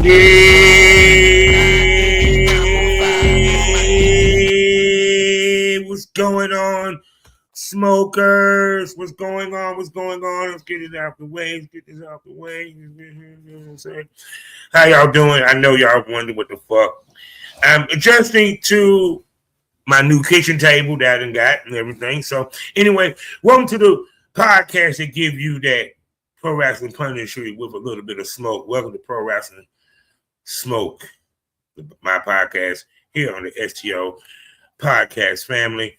Yeah, what's going on, smokers? What's going on? What's going on? Let's get it out the way. Let's get this out the way. You know what I'm saying? How y'all doing? I know y'all wonder what the fuck. I'm adjusting to my new kitchen table that I done got and everything. So anyway, welcome to the podcast that give you that pro wrestling punditry with a little bit of smoke. Welcome to Pro Wrestling Smoke, my podcast here on the STO podcast family.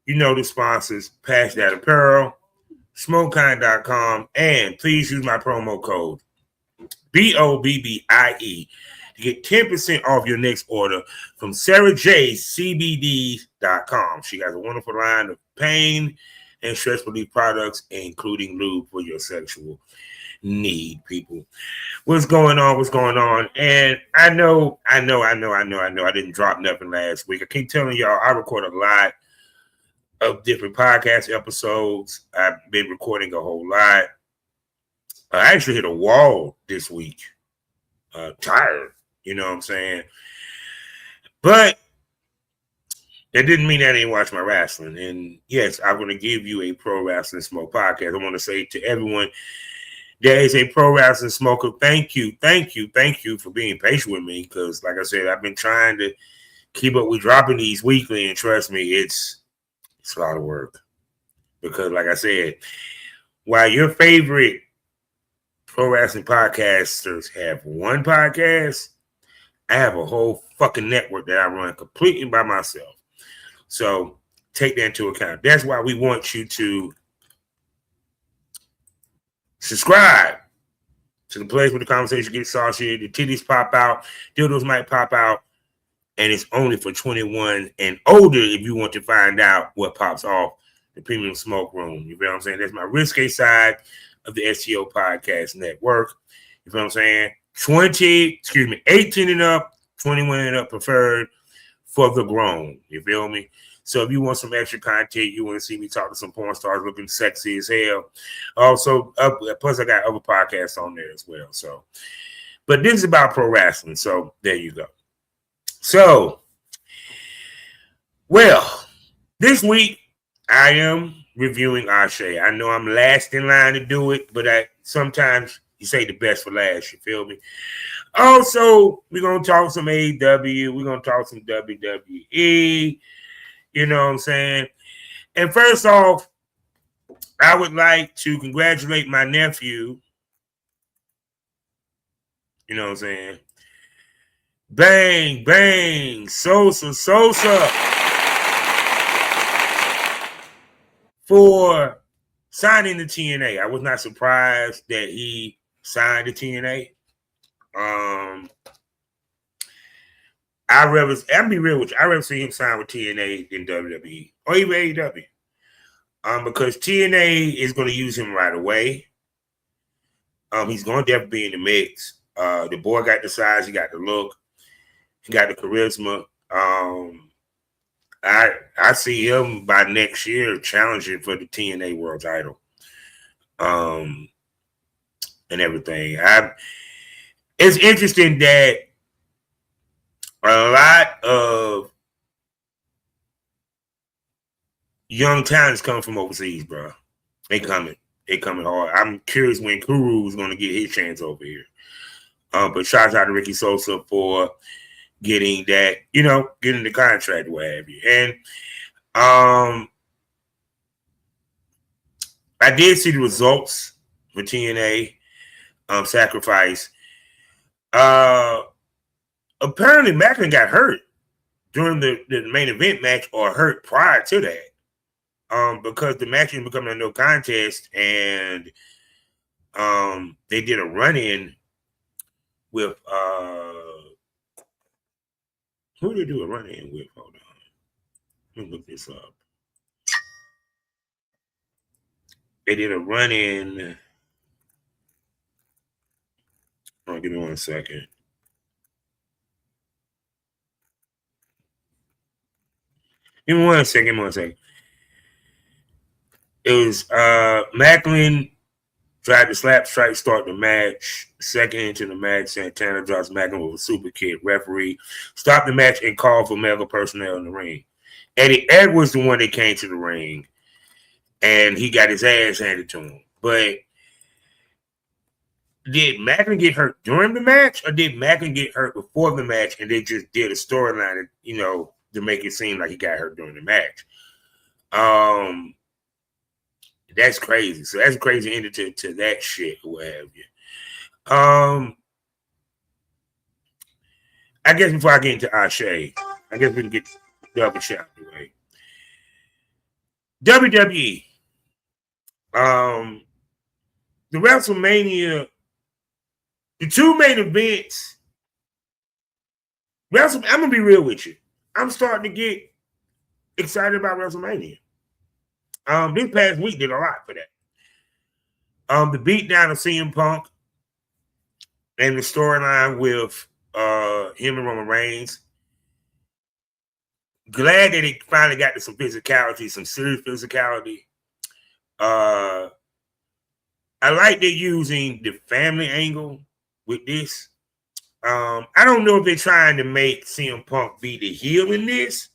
You know the sponsors, PassDat Apparel, SmokeKind.com, and please use my promo code BOBBIE to get 10% off your next order from Sara CBDs.com. She has a wonderful line of pain and stress relief products, including lube for your sexual need, people. What's going on? What's going on? And I know I didn't drop nothing last week. I keep telling y'all I record a lot of different podcast episodes. I've been recording a whole lot. I actually hit a wall this week. Tired, you know what I'm saying? But that didn't mean I didn't watch my wrestling. And yes, I'm going to give you a Pro Wrestling Smoke podcast. I want to say to everyone, there is a Pro Wrestling Smoker. Thank you for being patient with me. Because, like I said, I've been trying to keep up with dropping these weekly, and trust me, it's a lot of work. Because, like I said, while your favorite pro wrestling podcasters have one podcast, I have a whole fucking network that I run completely by myself. So take that into account. That's why we want you to subscribe to the place where the conversation gets saucy, the titties pop out, dildos might pop out, and it's only for 21 and older if you want to find out what pops off the Premium Smoke Room. You feel what I'm saying? That's my risque side of the STO Podcast Network. You feel what I'm saying? 18 and up, 21 and up preferred for the grown. You feel me? So if you want some extra content, you want to see me talk to some porn stars looking sexy as hell. Also, plus I got other podcasts on there as well. So, but this is about pro wrestling. So there you go. So, well, this week I am reviewing ASE. I know I'm last in line to do it, but sometimes you say the best for last. You feel me? Also, we're going to talk some AEW. We're going to talk some WWE. You know what I'm saying? And first off, I would like to congratulate my nephew. You know what I'm saying? Bang, bang, Sosa. For signing the TNA. I was not surprised that he signed the TNA. I'll be real with you. I'd rather see him sign with TNA than WWE or even AEW. Because TNA is going to use him right away. He's going to definitely be in the mix. The boy got the size, he got the look, he got the charisma. I see him by next year challenging for the TNA World Title. And everything. It's interesting that a lot of young talents come from overseas, bro. They coming hard. I'm curious when Kuru is going to get his chance over here. But shout out to Ricky Sosa for getting that, getting the contract, what have you. And I did see the results for TNA Sacrifice. Apparently, Macklin got hurt during the main event match or hurt prior to that because the match was becoming a no contest, and they did a run-in with who did they do a run-in with? Hold on. Let me look this up. They did a run-in. Oh, give me 1 second. Give me one second. It was Macklin Tried to slap strike start the match. Second into the match, Santana drops Magnum with a super kick. Referee stopped the match and called for medical personnel in the ring. Eddie Edwards the one that came to the ring, and he got his ass handed to him. But did Macklin get hurt during the match, or did Macklin get hurt before the match, and they just did a storyline, to make it seem like he got hurt during the match? That's crazy. So that's a crazy ending to that shit, or what have you. I guess before I get into ASE, I guess we can get the other shit out of the way. WWE. The WrestleMania, the two main events. I'm gonna be real with you. I'm starting to get excited about WrestleMania. This past week did a lot for that. The beatdown of CM Punk and the storyline with him and Roman Reigns. Glad that it finally got to some physicality, some serious physicality. I like they're using the family angle with this. I don't know if they're trying to make CM Punk be the heel in this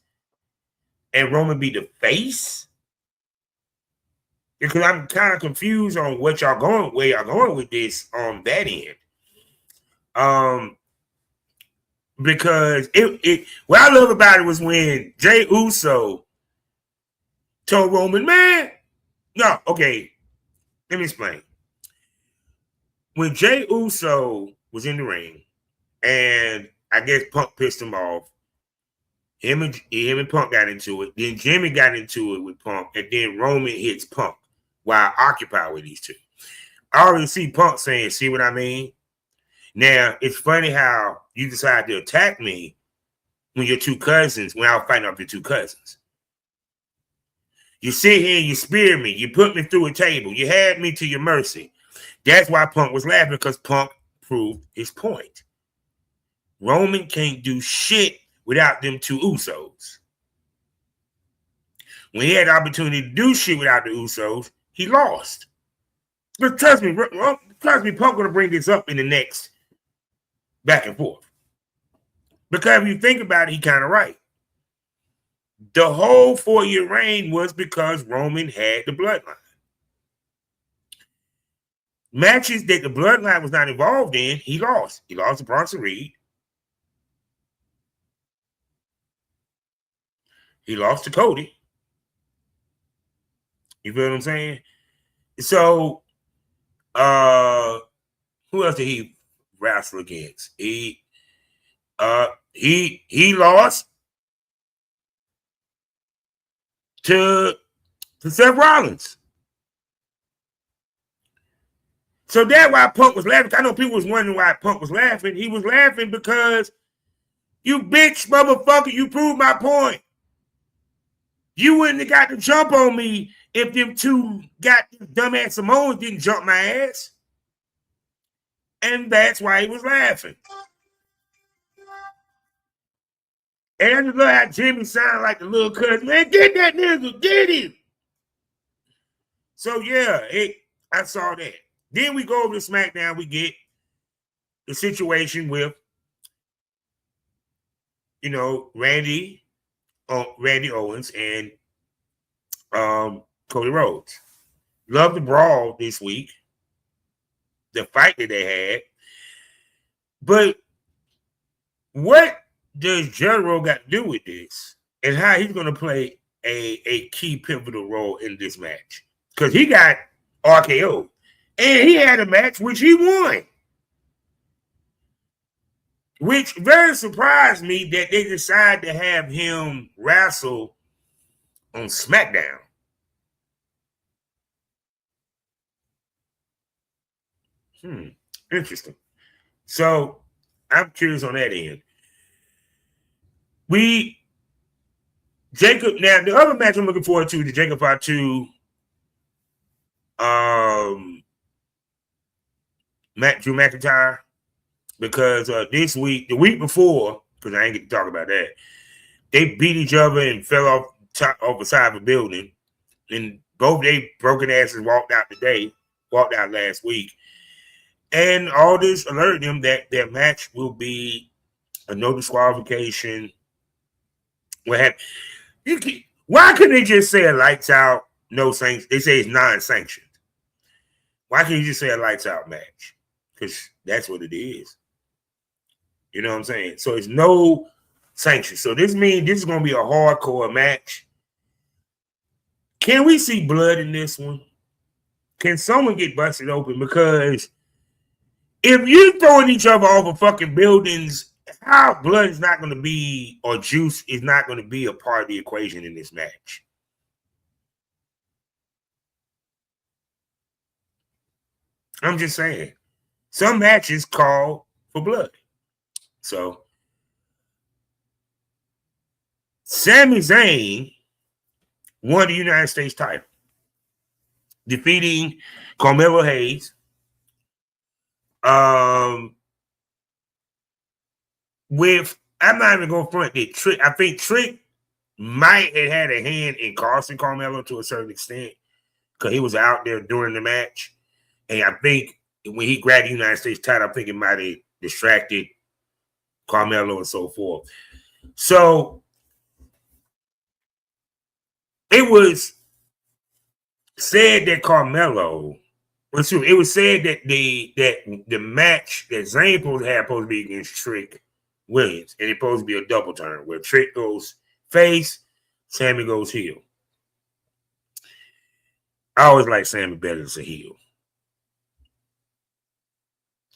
and Roman be the face. Because I'm kind of confused on where y'all going with this on that end. Because what I love about it was when Jey Uso told Roman, let me explain. When Jey Uso was in the ring, and I guess Punk pissed him off, him and Punk got into it. Then Jimmy got into it with Punk, and then Roman hits Punk while occupied with these two. I already see Punk saying, "See what I mean?" Now, it's funny how you decide to attack me when I was fighting off your two cousins. You sit here and you spear me. You put me through a table. You had me to your mercy. That's why Punk was laughing, because Punk proved his point. Roman can't do shit without them two Usos. When he had the opportunity to do shit without the Usos, he lost. But trust me, Punk gonna bring this up in the next back and forth. Because if you think about it, he kind of right. The whole 4-year reign was because Roman had the bloodline. Matches that the bloodline was not involved in, he lost. He lost to Bronson Reed. He lost to Cody. You feel what I'm saying? So, who else did he wrestle against? He lost to Seth Rollins. So that's why Punk was laughing. I know people was wondering why Punk was laughing. He was laughing because you bitch motherfucker, you proved my point. You wouldn't have got to jump on me if them two got dumbass Samoans didn't jump my ass. And that's why he was laughing. And I just love how Jimmy sounded like the little cousin. Man, get that nigga, get him. So yeah, I saw that. Then we go over to SmackDown. We get the situation with, Randy Owens and Cody Rhodes. Love the brawl this week. The fight that they had. But what does Jericho got to do with this? And how he's going to play a key pivotal role in this match? Because he got RKO. And he had a match which he won. Which very surprised me that they decided to have him wrestle on SmackDown. Interesting. So I'm curious on that end. Now the other match I'm looking forward to, the Jacob Fatu Drew McIntyre, because this week, the week before, because I ain't get to talk about that, they beat each other and fell off the side of a building, and both they broken asses walked out today. walked out last week. And all this alerted them that their match will be a no disqualification. Why couldn't they just say a lights out, no sanctions? They say it's non-sanctioned. Why can't you just say a lights out match? Because that's what it is. You know what I'm saying? So it's no sanctions. So this means this is going to be a hardcore match. Can we see blood in this one? Can someone get busted open? Because if you're throwing each other off of fucking buildings, how blood is not going to be, or juice is not going to be a part of the equation in this match. I'm just saying. Some matches call for blood. So, Sami Zayn won the United States title, defeating Carmelo Hayes. I'm not even going to front that Trick. I think Trick might have had a hand in costing Carmelo to a certain extent because he was out there during the match. And I think when he grabbed the United States title, I think it might have distracted Carmelo and so forth. So it was said that it was said that the match that Zayn supposed to be against Trick Williams, and it's supposed to be a double turn where Trick goes face, Sami goes heel. I always like Sami better as a heel.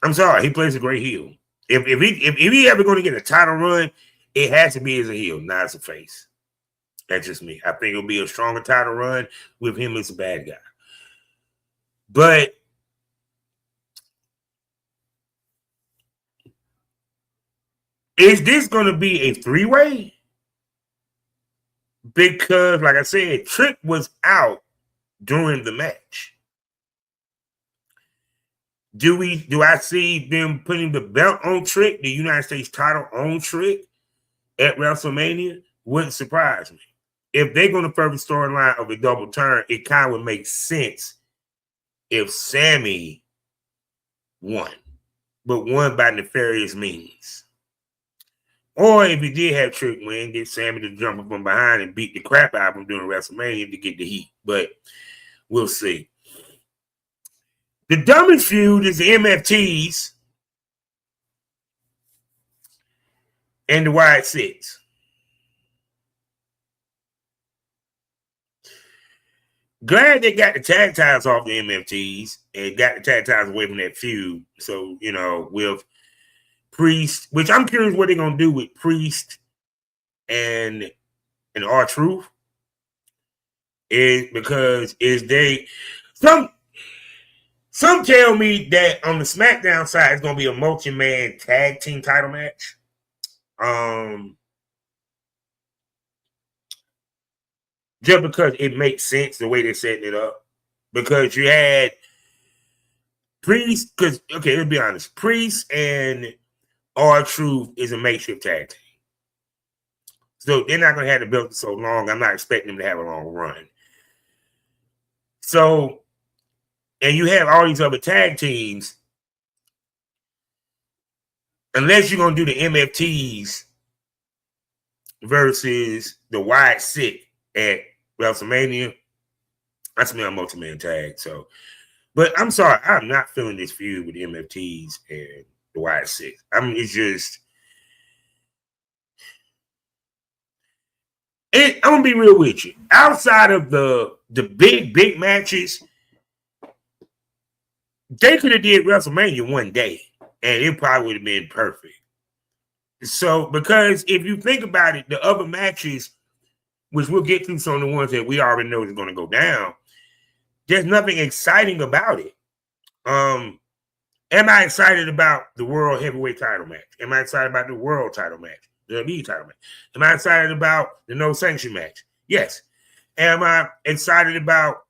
I'm sorry, he plays a great heel. If he ever going to get a title run, it has to be as a heel, not as a face. That's just me. I think it'll be a stronger title run with him as a bad guy. But is this going to be a three-way? Because, like I said, Trick was out during the match. Do I see them putting the belt on Trick, the United States title on Trick at WrestleMania? Wouldn't surprise me. If they're going to further storyline of a double turn, it kind of would make sense if Sami won, but won by nefarious means. Or if he did have Trick win, get Sami to jump up from behind and beat the crap out of him during WrestleMania to get the heat. But we'll see. The dumbest feud is the MFTs and the Wide Six. Glad they got the tag titles off the MFTs and got the tag titles away from that feud. So, with Priest, which I'm curious what they're going to do with Priest and R-Truth, is because some tell me that on the SmackDown side, it's going to be a multi-man tag team title match. Just because it makes sense the way they're setting it up. Because you had Priest, let's be honest. Priest and R-Truth is a makeshift tag team. So they're not going to have the belt so long. I'm not expecting them to have a long run. So, and you have all these other tag teams. Unless you're going to do the MFTs versus the Wide Six at WrestleMania, that's me on multi-man tag. So, but I'm sorry, I'm not feeling this feud with the MFTs and the Wide Six. It's just, I'm gonna be real with you. Outside of the big matches, they could have did WrestleMania one day, and it probably would have been perfect. So, because if you think about it, the other matches, which we'll get through some of the ones that we already know is going to go down, there's nothing exciting about it. Am I excited about the World Heavyweight title match? Am I excited about the World title match? The WWE title match? Am I excited about the no sanction match? Yes. Am I excited about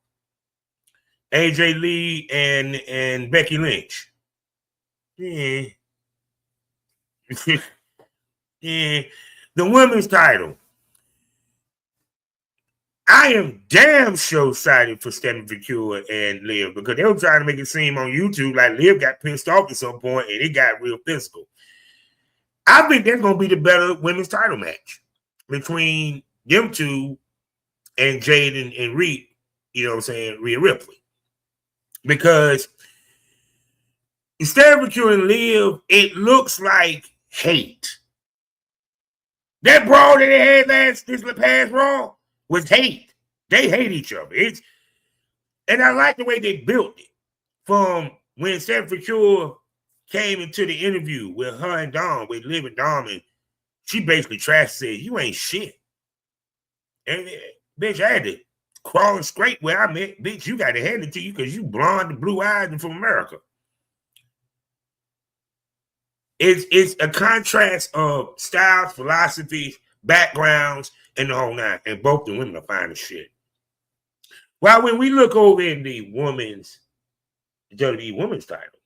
AJ Lee and Becky Lynch? Yeah. Yeah. The women's title. I am damn sure excited for Stephen Vicure and Liv because they were trying to make it seem on YouTube like Liv got pissed off at some point and it got real physical. I think that's going to be the better women's title match between them two and Jade and Reed, you know what I'm saying, Rhea Ripley. Because instead of Vicure and Liv, it looks like hate. That brawl that they had this past Raw was hate. They hate each other. And I like the way they built it. From when Steph Vicure came into the interview with her and Dom, with Liv and Dom, and she basically said, "You ain't shit." And bitch, I had to crawl and scrape where I met. Bitch, you got to hand it to you because you blonde and blue eyes and from America. It's a contrast of styles, philosophies, backgrounds, and the whole nine. And both the women are fine as shit. Well, when we look over in the WWE women's title,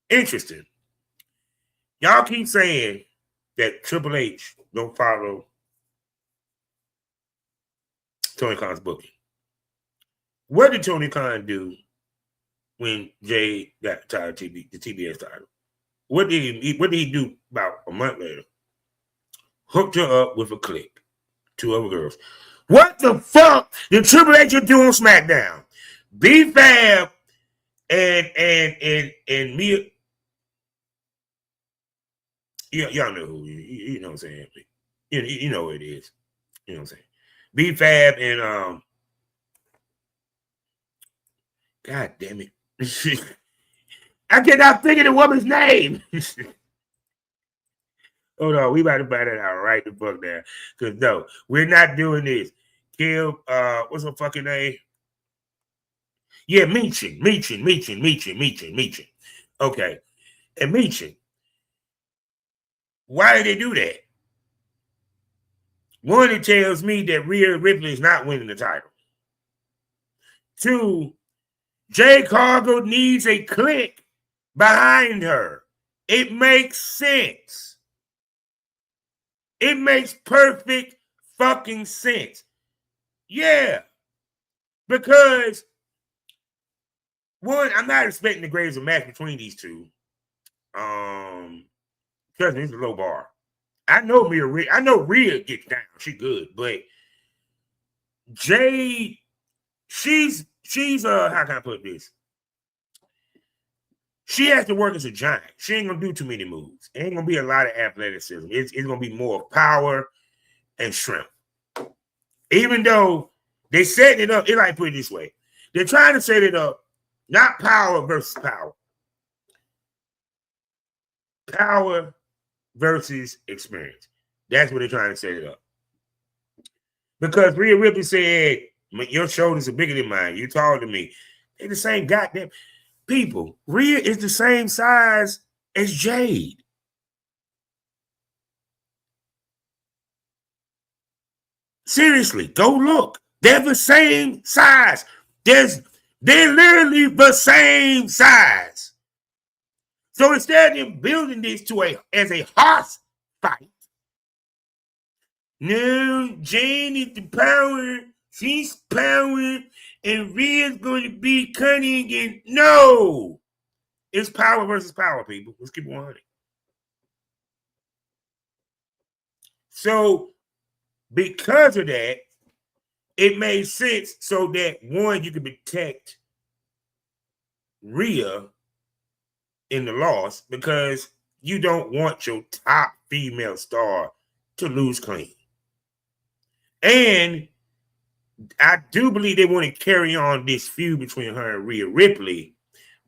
interesting. Y'all keep saying that Triple H don't follow Tony Khan's booking. What did Tony Khan do when Jay got the TBS title? What did he do about a month later? Hooked her up with a click. 2 other girls. What the fuck did Triple H do on SmackDown? B-Fab and Mia. Y'all know who you know what I'm saying. You know what it is. You know what I'm saying. B-Fab and God damn it. I cannot think of the woman's name. Hold on, we about to find that out right the fuck there. Because no, we're not doing this. Kill, what's her fucking name? Yeah, Meechin. Okay. And Meechin. Why did they do that? One, it tells me that Rhea Ripley is not winning the title. 2, Jay Cargill needs a click behind her. It makes sense. It makes perfect fucking sense. Yeah. Because, one, I'm not expecting the greatest match between these two. Because it's a low bar. I know Rhea gets down. She good. But Jade, she's how can I put this? She has to work as a giant. She ain't gonna do too many moves. It ain't gonna be a lot of athleticism. It's gonna be more power and strength. Even though they set it up, like put it this way. They're trying to set it up, not power versus power. Power versus experience. That's what they're trying to set it up. Because Rhea Ripley said, your shoulders are bigger than mine. You're taller than me. They're the same goddamn people. Rhea is the same size as Jade. Seriously, go look. They're the same size. They're literally the same size. So instead of them building this as a horse fight, no, Jane is the power. She's power, and Rhea's going to be cunning. And no, it's power versus power, people. Let's keep it 100. So because of that, it made sense so that, one, you could protect Rhea in the loss because you don't want your top female star to lose clean. And I do believe they want to carry on this feud between her and Rhea Ripley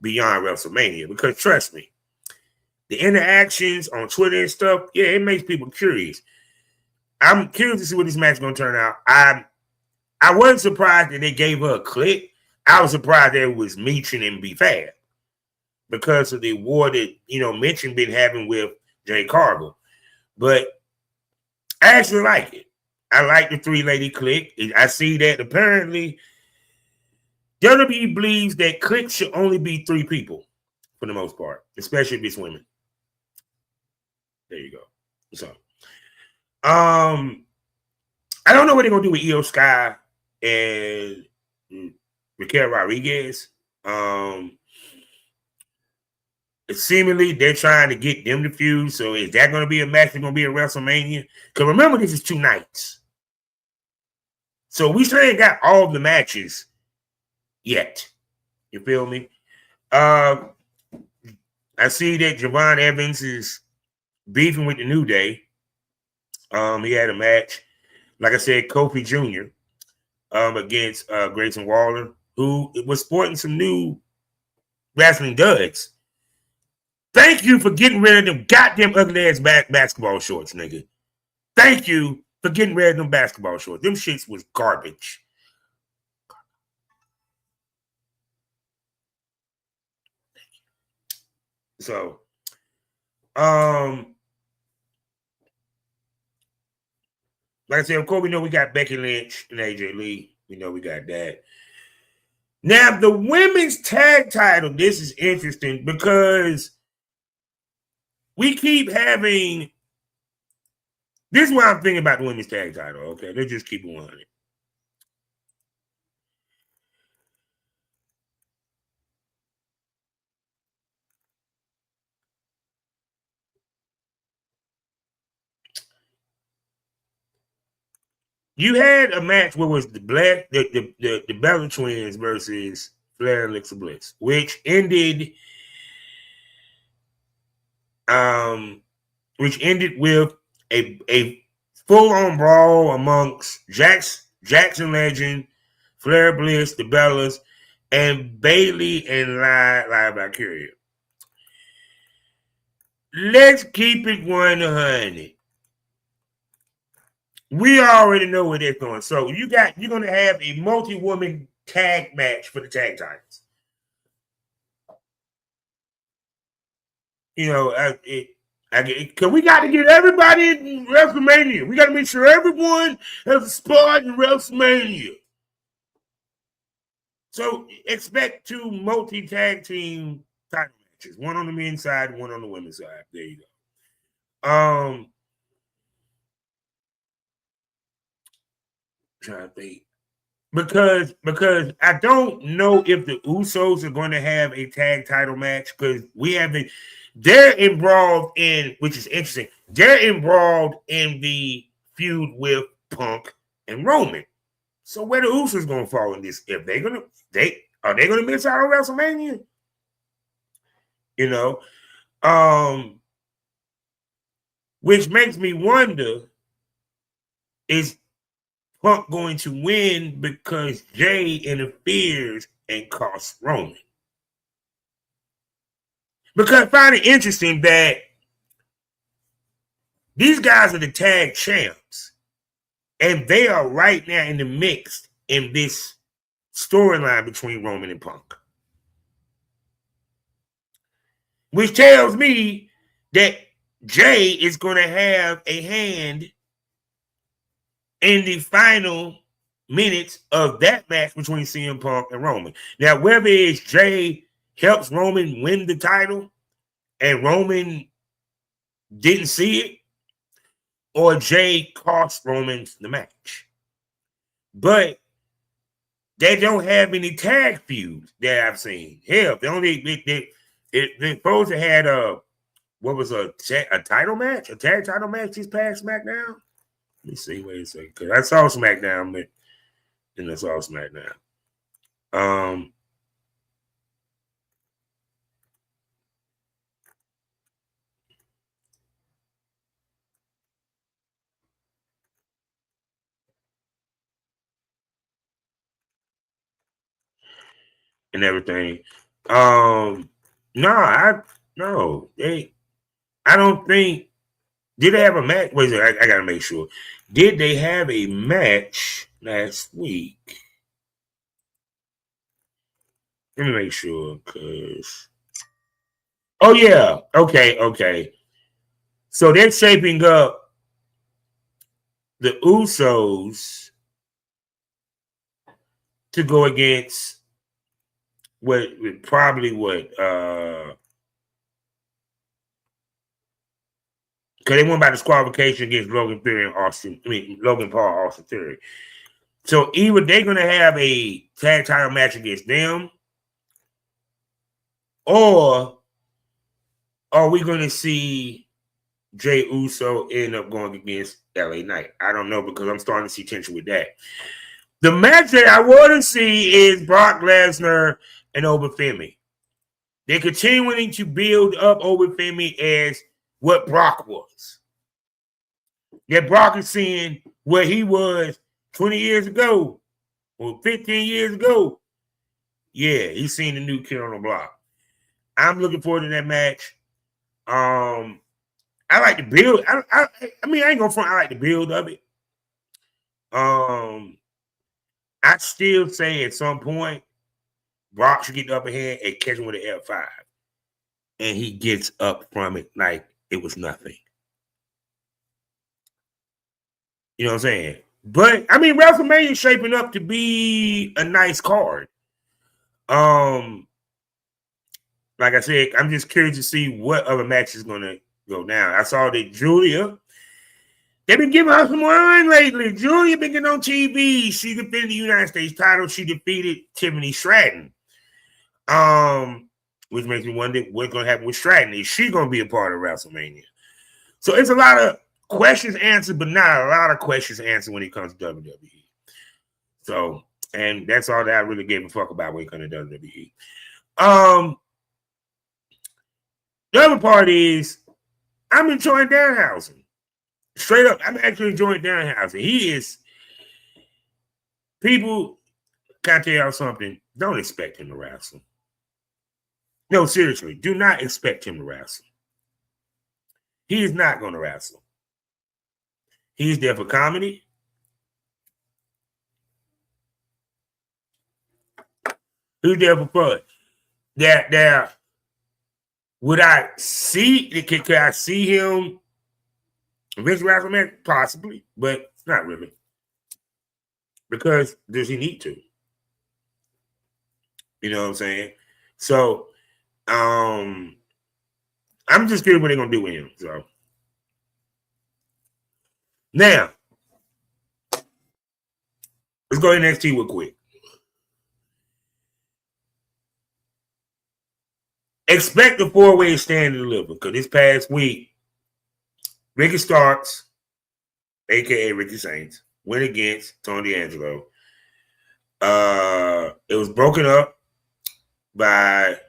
beyond WrestleMania because, trust me, the interactions on Twitter and stuff, yeah, it makes people curious. I'm curious to see what this match is going to turn out. I wasn't surprised that they gave her a click. I was surprised that it was Meechin and B-Fab because of the war that, Meechin been having with Jay Cargill. But I actually like it. I like the 3-lady click. I see that apparently WWE believes that click should only be 3 people for the most part, especially if it's women. There you go. So, I don't know what they're gonna do with Io Sky and Raquel Rodriguez. Seemingly they're trying to get them to feud. So is that going to be a match that's going to be at WrestleMania? Because remember, this is 2 nights. So we still ain't got all the matches yet. You feel me? I see that Javon Evans is beefing with the New Day. He had a match, like I said, Kofi Jr. Against Grayson Waller, who was sporting some new wrestling duds. Thank you for getting rid of them goddamn ugly ass basketball shorts, nigga. Thank you for getting rid of them basketball shorts. Them shits was garbage. So, like I said, of course, we know we got Becky Lynch and AJ Lee. We know we got that. Now, the women's tag title, this is interesting because we keep having. This is what I'm thinking about the women's tag title, okay? Let's just keep on it. You had a match where it was the Bella Twins versus Flair and Alexa Bliss, which ended with a full-on brawl amongst Jackson Legend, Flair Bliss, the Bellas, and Bailey and Live Valkyria. Let's keep it 100. We already know where they're going. So you're going to have a multi-woman tag match for the tag titles. You know, because we got to get everybody in WrestleMania. We got to make sure everyone has a spot in WrestleMania. So expect 2 multi-tag team title matches. One on the men's side, one on the women's side. There you go. Trying to think. Because I don't know if the Usos are going to have a tag title match because they're involved in, which is interesting, they're involved in the feud with Punk and Roman. So where the Usos going to fall in this? If are they going to miss out on WrestleMania? You know, which makes me wonder, is Punk going to win because Jay interferes and costs Roman? Because I find it interesting that these guys are the tag champs, and they are right now in the mix in this storyline between Roman and Punk. Which tells me that Jay is going to have a hand in the final minutes of that match between CM Punk and Roman. Now, whether it's Jay helps Roman win the title and Roman didn't see it, or Jay cost Roman the match. But they don't have any tag feuds that I've seen. Hell, they're supposed to had a title match, a tag title match this past SmackDown. Let me see. Wait a second. Because I saw SmackDown, but then I saw SmackDown. And everything. I don't think. Did they have a match? Wait a second, I gotta make sure. Did they have a match last week? Let me make sure, because. Oh yeah, okay. So they're shaping up the Usos to go against Because they won by disqualification against Logan Paul, Austin Theory. So either they're going to have a tag title match against them, or are we going to see Jey Uso end up going against LA Knight? I don't know, because I'm starting to see tension with that. The match that I want to see is Brock Lesnar and Obafemi. They're continuing to build up Obafemi as what Brock was. That Brock is seeing what he was 20 years ago or 15 years ago. Yeah, he's seen the new kid on the block. I'm looking forward to that match. I like the build. I mean, I ain't gonna front. I like the build of it. I still say at some point Brock should get the upper hand and catch him with an F5, and he gets up from it like it was nothing. You know what I'm saying? But I mean, WrestleMania is shaping up to be a nice card. Like I said, I'm just curious to see what other match is going to go down. I saw that Julia, they've been giving her some wine lately. Julia been getting on TV. She defended the United States title. She defeated Tiffany Stratton. Which makes me wonder what's going to happen with Stratton. Is she going to be a part of WrestleMania? So it's a lot of questions answered, but not a lot of questions answered when it comes to WWE. So, and that's all that I really gave a fuck about when it comes to WWE. The other part is I'm enjoying Danhausen. Straight up, I'm actually enjoying Danhausen. He is, people, can I tell y'all something? Don't expect him to wrestle. No, seriously, do not expect him to wrestle. He is not going to wrestle. He's there for comedy. He's there for fun. There. Would I see? Could I see him against WrestleMania? Possibly, but not really. Because does he need to? You know what I'm saying? So, I'm just curious what they're gonna do with him. So now, let's go to NXT real quick. Expect the four-way stand to deliver, because this past week, Ricky Starks, a.k.a. Ricky Saints, went against Tony D'Angelo. It was broken up by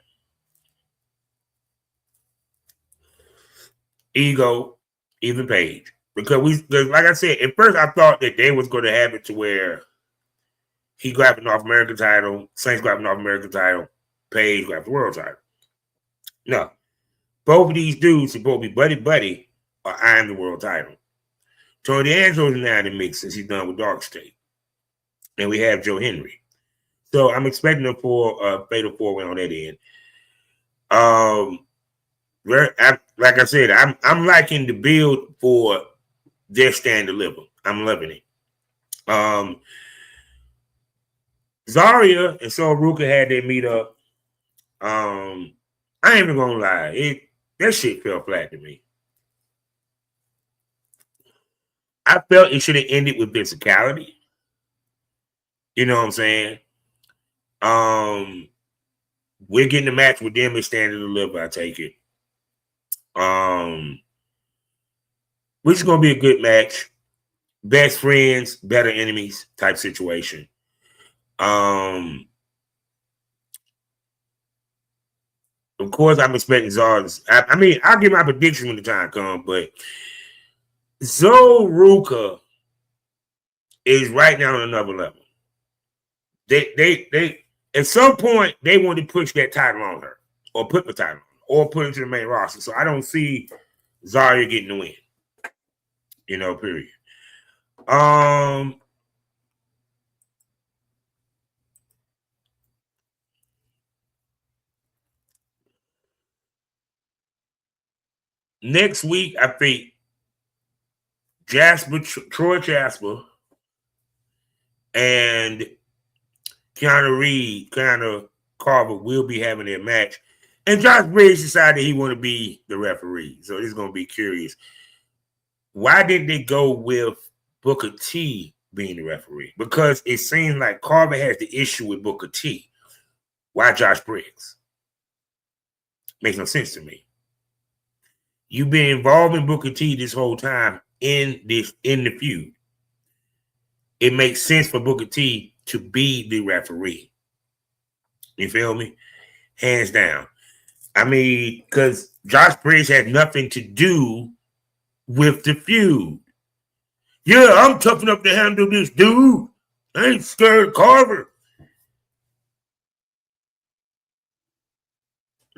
Ego, even Page. Because like I said, at first I thought that they was going to have it to where he grabbed the North American title, Saints grabbed the North American title, Page grabbed the world title. No. Both of these dudes supposed to be buddy, or eyeing the world title. Tony D'Angelo is now in the mix since he's done with Dark State. And we have Joe Henry. So I'm expecting a fatal four-way on that end. Like I said, I'm liking the build for their stand deliver. I'm loving it. Zarya and Ruka had their meet up. I ain't even gonna lie, that shit fell flat to me. I felt it should have ended with physicality. You know what I'm saying? We're getting a match with them and standing to deliver, I take it. Which is gonna be a good match. Best friends, better enemies type situation. Of course, I'm expecting Zarya's. I mean, I'll give my prediction when the time comes, but Ruka is right now on another level. They at some point they want to push that title on her, or put the title on her, or put it to the main roster. So I don't see Zarya getting the win. You know, period. Next week, I think Troy Jasper, and Keanu Carver will be having their match. And Josh Briggs decided he want to be the referee. So it's going to be curious. why did they go with Booker T being the referee? Because it seems like Carver has the issue with Booker T. Why Josh Briggs? Makes no sense to me. You've been involved in Booker T this whole time in the feud. It makes sense for Booker T to be the referee. You feel me? Hands down. I mean, because Josh Briggs had nothing to do with the feud. Yeah, I'm tough enough to handle this, dude. I ain't scared of Carver.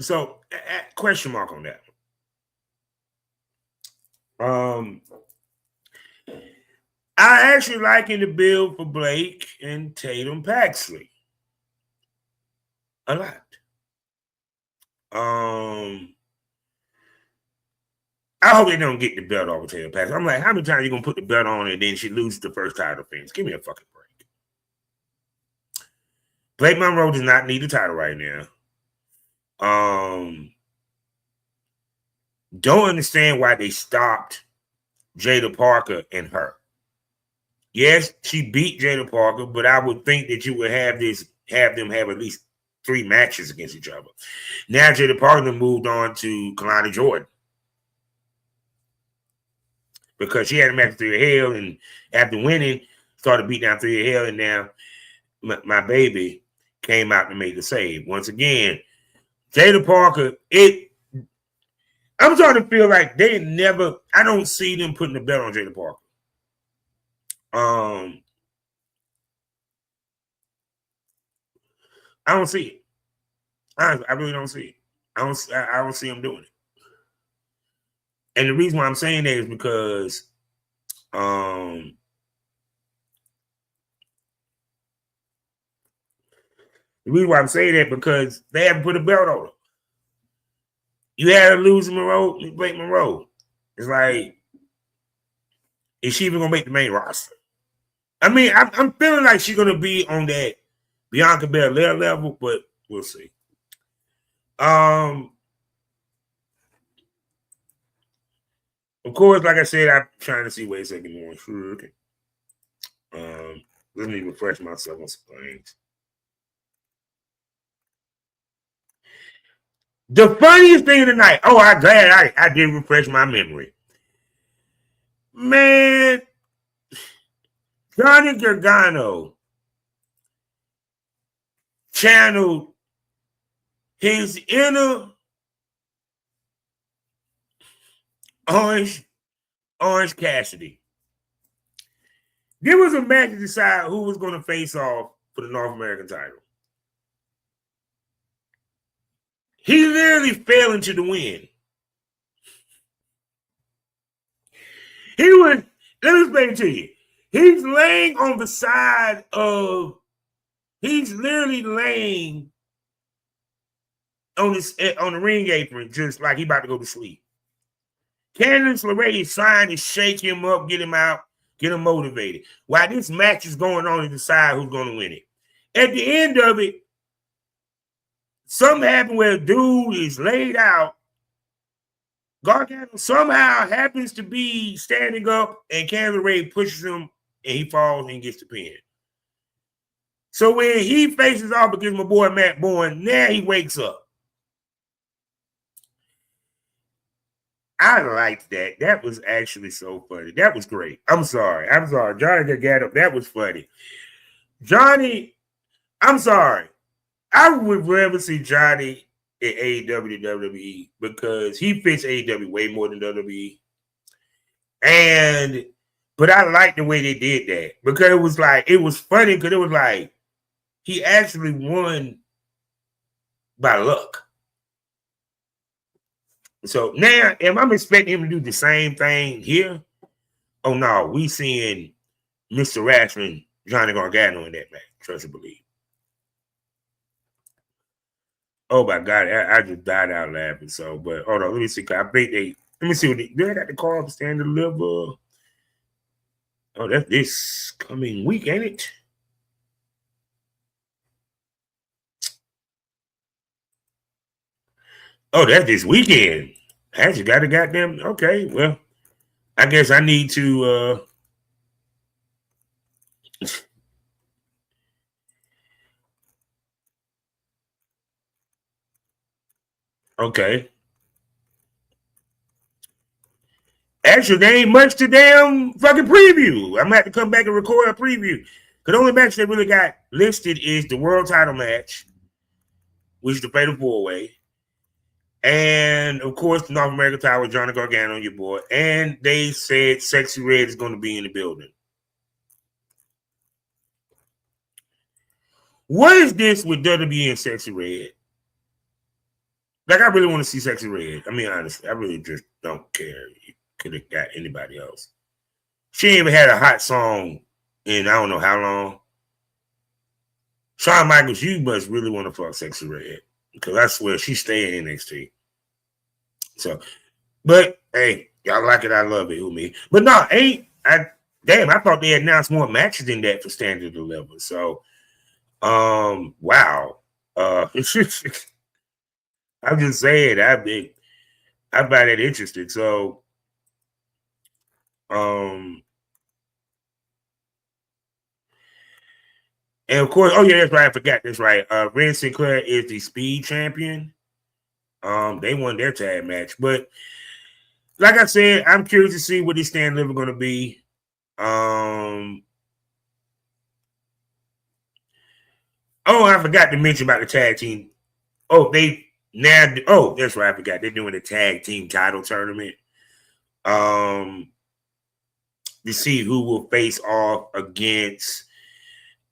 So, question mark on that. I actually liking the build for Blake and Tatum Paxley a lot. I hope they don't get the belt off of Tatum Paxley. I'm like, how many times are you gonna put the belt on and then she loses the first title defense? Give me a fucking break. Blake Monroe does not need the title right now. Don't understand why they stopped Jada Parker and her. Yes, she beat Jada Parker, but I would think that you would have them have at least 3 matches against each other. Now Jada Parker moved on to Kalani Jordan because she had a match with 3 of Hell, and after winning, started beating down 3 of Hell, and now my baby came out to make the save. Once again, Jada Parker, I'm starting to feel like I don't see them putting the belt on Jada Parker. I don't see it. I really don't see it. I don't see them doing it. And the reason why I'm saying that is because the reason why I'm saying that because they haven't put a belt on her. You had to lose Blake Monroe. It's like, is she even gonna make the main roster? I mean, I'm feeling like she's gonna be on that Bianca Belair level, but we'll see. Of course, like I said, I'm trying to see ways I can more. Okay. Let me refresh myself on some things. The funniest thing of the night. Oh, I'm glad I did refresh my memory. Man, Johnny Gargano channeled his inner Orange Cassidy. There was a match to decide who was going to face off for the North American title. He literally fell into the wind. Let me explain it to you. He's laying on the side of, he's literally laying on the ring apron, just like he about to go to sleep. Candice LeRae is trying to shake him up, get him out, get him motivated. While this match is going on to decide who's going to win it. At the end of it, something happened where a dude is laid out. Gargano somehow happens to be standing up, and Candice LeRae pushes him, and he falls and gets the pin. So when he faces off against my boy Matt Bourne, now he wakes up. I liked that. That was actually so funny. That was great. I'm sorry. Johnny Gargano, that was funny. Johnny, I'm sorry. I would rather see Johnny in AEW WWE because he fits AEW way more than WWE. But I like the way they did that because it was funny because it was like he actually won by luck. So now, am I expecting him to do the same thing here? Oh no, we seeing Mr. Wrestling, Johnny Gargano in that match. Trust and believe. Oh my God, I just died out laughing. So, but hold on, let me see. Let me see what they got the call to stand and deliver. Oh, that's this coming week, ain't it? Oh, that's this weekend. I actually got a goddamn. Okay, well, I guess I need to okay. Actually, there ain't much to damn fucking preview. I'm gonna have to come back and record a preview. Cause the only match that really got listed is the world title match, which is the fatal four-way. And of course, the North American title with Johnny Gargano, your boy. And they said Sexy Red is gonna be in the building. What is this with WWE and Sexy Red? Like, I really want to see Sexy Red. I mean, honestly, I really just don't care. You could have got anybody else. She ain't even had a hot song in I don't know how long. Shawn Michaels, you must really want to fuck Sexy Red. Because I swear she's staying in NXT. So, but hey, y'all like it, I love it, who me. But no, I thought they announced more matches than that for Standard Deliver. So wow. I'm just saying, I'm about that interested. So, and of course, oh yeah, that's right. I forgot. That's right. Ren Sinclair is the Speed Champion. They won their tag match, but like I said, I'm curious to see what this Stand Live are going to be. Oh, I forgot to mention about the tag team. Oh, that's right. I forgot they're doing a tag team title tournament. To see who will face off against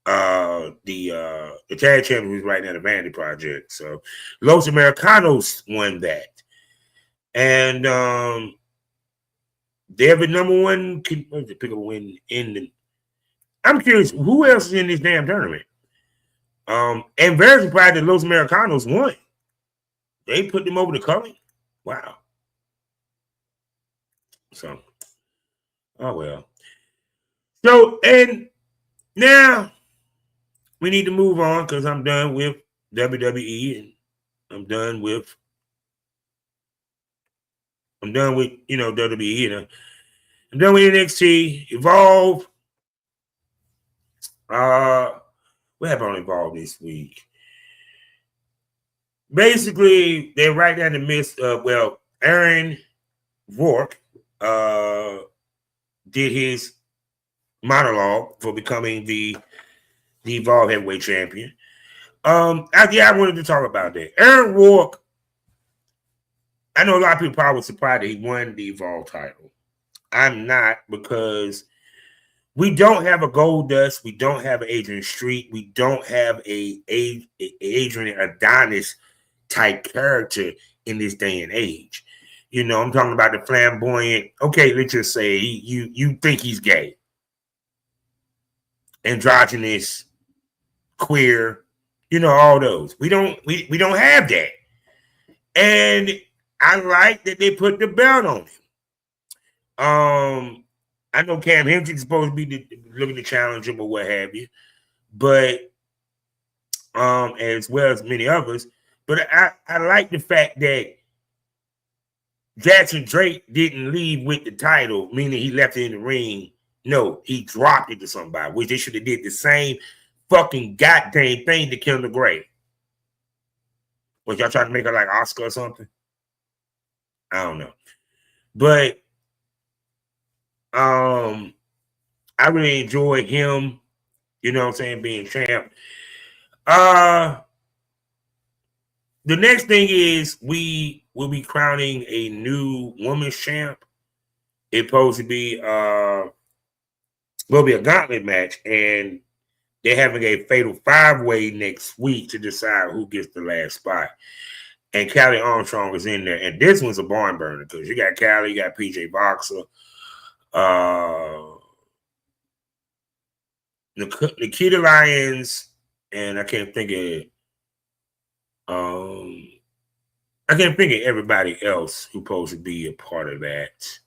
the tag champion who's right now the Vanity Project. So Los Americanos won that. And they're the number one pick up a win in the. I'm curious, who else is in this damn tournament? And very surprised that Los Americanos won. They put them over the Culling. Wow. So, oh well. So, and now we need to move on because I'm done with WWE and I'm done with WWE and I'm done with NXT, Evolve. What happened on Evolve this week? Basically, they're right down the midst of, Aaron Rourke did his monologue for becoming the Evolve Heavyweight Champion. I wanted to talk about that. Aaron Rourke, I know a lot of people probably were surprised that he won the Evolve title. I'm not, because we don't have a Goldust, we don't have an Adrian Street, we don't have a Adrian Adonis type character in this day and age. You know, I'm talking about the flamboyant. Okay, let's just say you think he's gay, androgynous, queer, all those. We don't have that. And I like that they put the belt on him. I know Cam Hendricks is supposed to be looking to challenge him or what have you, but as well as many others. But I like the fact that Jackson Drake didn't leave with the title, meaning he left it in the ring. No, he dropped it to somebody, which they should have did the same fucking goddamn thing to Kendall Gray. Was y'all trying to make her like Oscar or something? I don't know. But I really enjoyed him, being champ. The next thing is we will be crowning a new women's champ. It's supposed to be will be a gauntlet match, and they're having a fatal 5-way next week to decide who gets the last spot. And Callie Armstrong is in there, and this one's a barn burner because you got Callie, you got PJ Boxer, Nikita Lyons, and I can't think of everybody else who's supposed to be a part of that.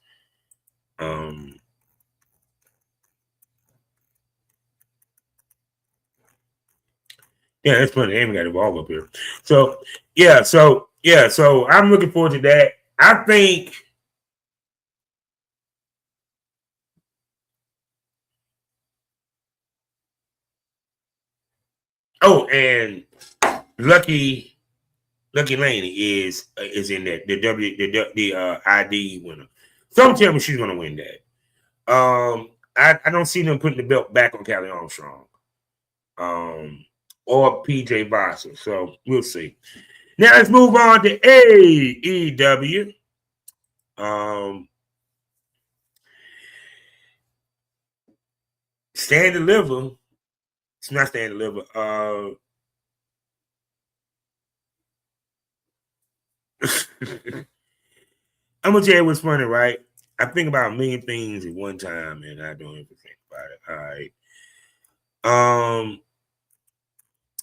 Yeah, that's funny. They haven't got Evolve up here. So I'm looking forward to that. I think Oh, and Lucky Laney is in that the ID winner. Some tell me she's gonna win that. I don't see them putting the belt back on Callie Armstrong, or PJ Vosser. So we'll see. Now let's move on to AEW. Stand Deliver. It's not Stand Deliver. I'm gonna tell you what's funny, right? I think about a million things at one time, and I don't even think about it. All right.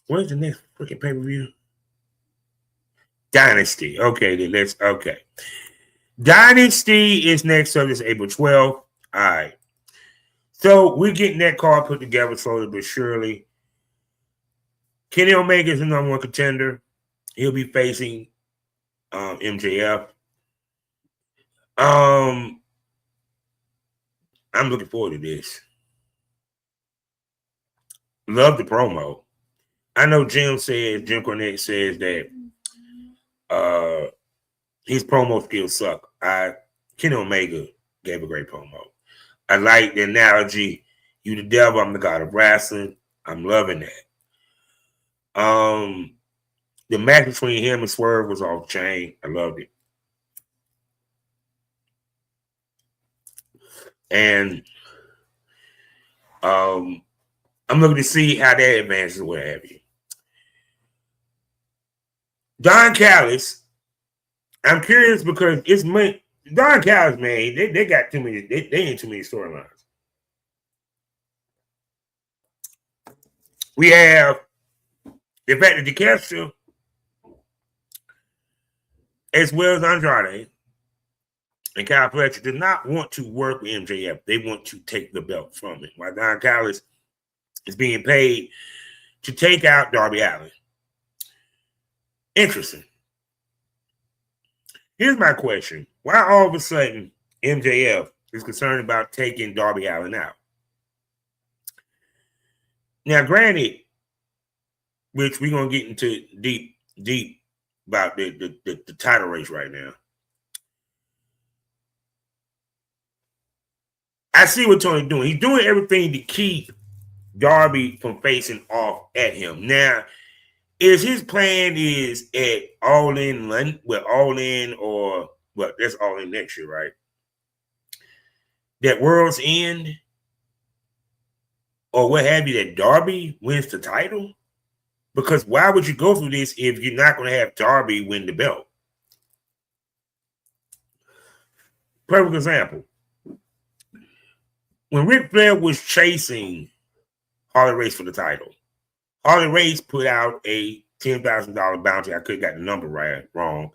Where's the next freaking pay-per-view? Dynasty. Okay, then let's Dynasty is next up. It's April 12th. All right. So we're getting that card put together slowly but surely. Kenny Omega is the number one contender. He'll be facing MJF. I'm looking forward to this. Love the promo. I know Jim Cornette says that his promo skills suck. Kenny Omega gave a great promo. I like the analogy. You the devil, I'm the god of wrestling. I'm loving that. The match between him and Swerve was off chain. I loved it. And I'm looking to see how that advances or what have you. Don Callis, I'm curious because Don Callis, man, they got too many, they ain't too many storylines. We have the fact that DeCastro, as well as Andrade and Kyle Fletcher, did not want to work with MJF. They want to take the belt from him. While Don Callis is being paid to take out Darby Allin. Interesting. Here's my question. Why all of a sudden MJF is concerned about taking Darby Allin out? Now, granted, which we're going to get into deep about the title race right now. I see what Tony's doing. He's doing everything to keep Darby from facing off at him. Now, is his plan is at All In London, All In or what? That's All In next year, right? That World's End or what have you, that Darby wins the title? Because why would you go through this if you're not going to have Darby win the belt? Perfect example. When Ric Flair was chasing Harley Race for the title, Harley Race put out a $10,000 bounty. I could have got the number wrong,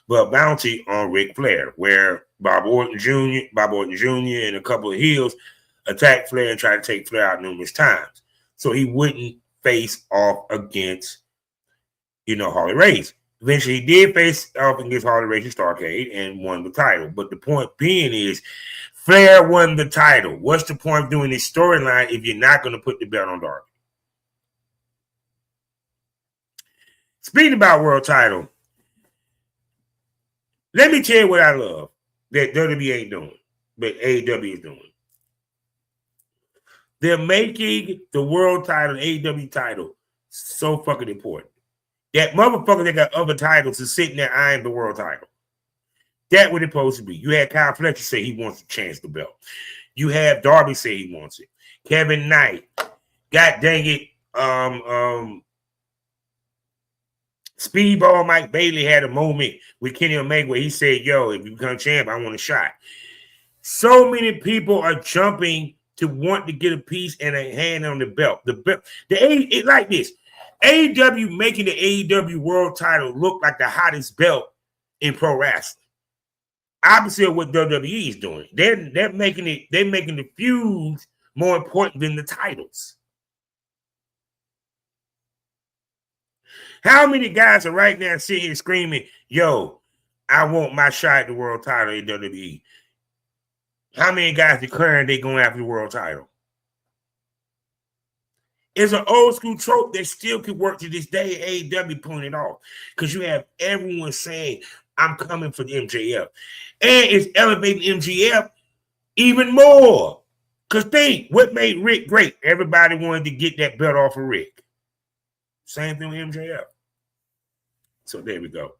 but bounty on Ric Flair, where Bob Orton Jr. and a couple of heels attacked Flair and tried to take Flair out numerous times, so he wouldn't face off against, Harley Race. Eventually, he did face off against Harley Race in Starrcade and won the title. But the point being is, Flair won the title. What's the point of doing this storyline if you're not going to put the belt on Darby? Speaking about world title, let me tell you what I love that WWE ain't doing, but AEW is doing. They're making the world title, AEW title, so fucking important. That motherfucker that got other titles is sitting there eyeing the world title. That's what it's supposed to be. You had Kyle Fletcher say he wants to change the belt. You have Darby say he wants it. Kevin Knight. God dang it. Speedball Mike Bailey had a moment with Kenny Omega where he said, yo, if you become champ, I want a shot. So many people are jumping to want to get a piece and a hand on the belt. It's like this. AEW making the AEW world title look like the hottest belt in pro wrestling. Opposite of what WWE is doing. They're making the feuds more important than the titles. How many guys are right now sitting here screaming, yo, I want my shot at the world title in WWE? How many guys declaring they're going after the world title? It's an old school trope that still could work to this day. AEW pulling it off because you have everyone saying, I'm coming for the MJF. And it's elevating MJF even more. Because think, what made Rick great? Everybody wanted to get that belt off of Rick. Same thing with MJF. So there we go.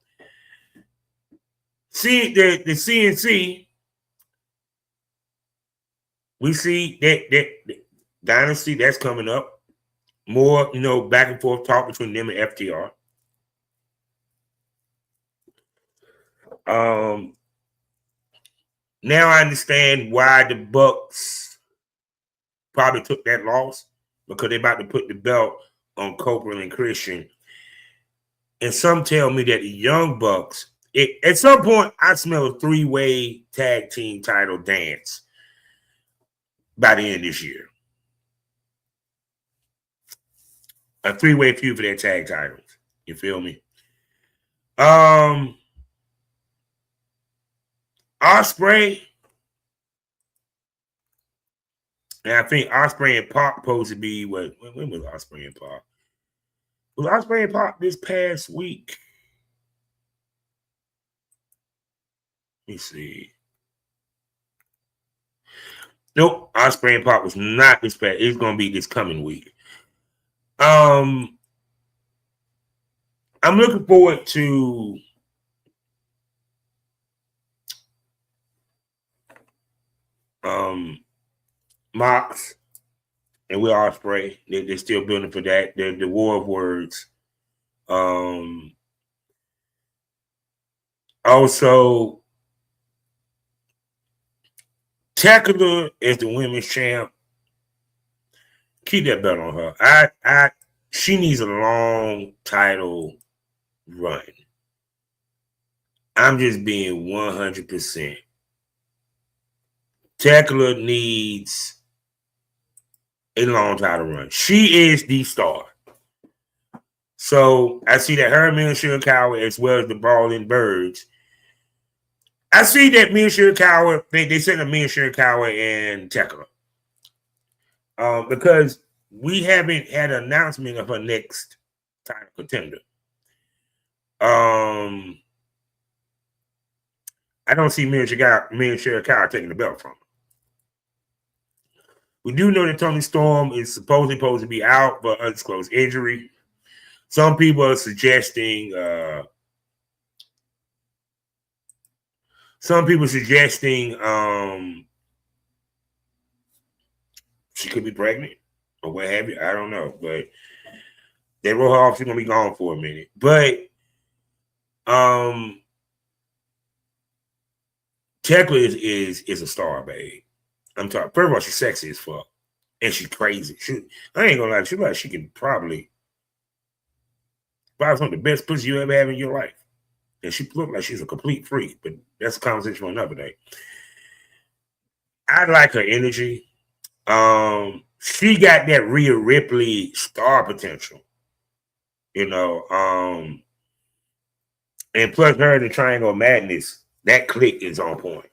See, the CNC, we see that Dynasty, that's coming up. More, back and forth talk between them and FTR. Now I understand why the Bucks probably took that loss, because they're about to put the belt on Copeland and Christian. And some tell me that the Young Bucks, at some point, I smell a three-way tag team title dance by the end of this year. A three-way feud for their tag titles. You feel me? Ospreay, and I think Ospreay and Pac supposed to be when was Ospreay and Pac? Was Ospreay and Pac this past week? Let me see. Nope, Ospreay and Pac was not this past. It's gonna be this coming week. I'm looking forward to Mox and Will Ospreay. They're still building for that. They're the War of Words. Also, Tekla is the women's champ. Keep that belt on her. She needs a long title run. I'm just being 100%. Tekla needs a long title run. She is the star. So I see that her and Mia Shirakawa, as well as the Brawling Birds. I see that Mia Shirakawa, they sent a Mia Shirakawa and Tekla. Because we haven't had an announcement of her next title contender. I don't see Mia Shirakawa taking the belt from her. We do know that Toni Storm is supposed to be out for undisclosed injury. Some people are suggesting she could be pregnant or what have you. I don't know, but they wrote her off. She's gonna be gone for a minute. But Tekla is a star, babe. I'm talking. First of all, she's sexy as fuck, and she's crazy. I ain't gonna lie. She can probably some of the best pussy you ever have in your life, and she looked like she's a complete freak. But that's a conversation for another day. I like her energy. She got that Rhea Ripley star potential, and plus her and the Triangle of Madness, that click is on point.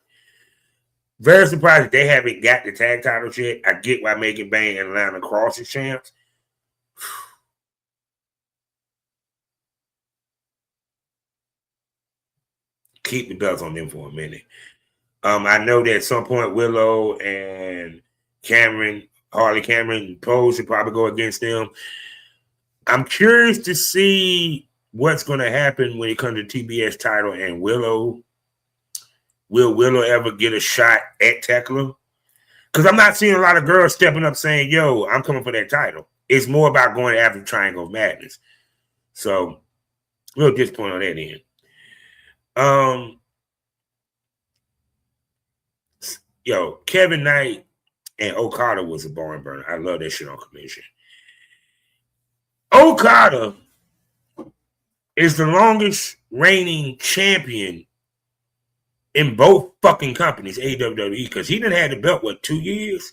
Very surprised that they haven't got the tag titles yet. I get why Megan Bang and Lana Cross is champs. Keep the belts on them for a minute. I know that at some point Willow and Harley Cameron Pose should probably go against them. I'm curious to see what's going to happen when it comes to TBS title and Willow. Will Willow ever get a shot at Tekla? Because I'm not seeing a lot of girls stepping up saying, yo, I'm coming for that title. It's more about going after Triangle of Madness. So, a little disappointed on that end. Kevin Knight and Okada was a barn burner. I love that shit on Commission. Okada is the longest reigning champion in both fucking companies, WWE, because he done had the belt, 2 years?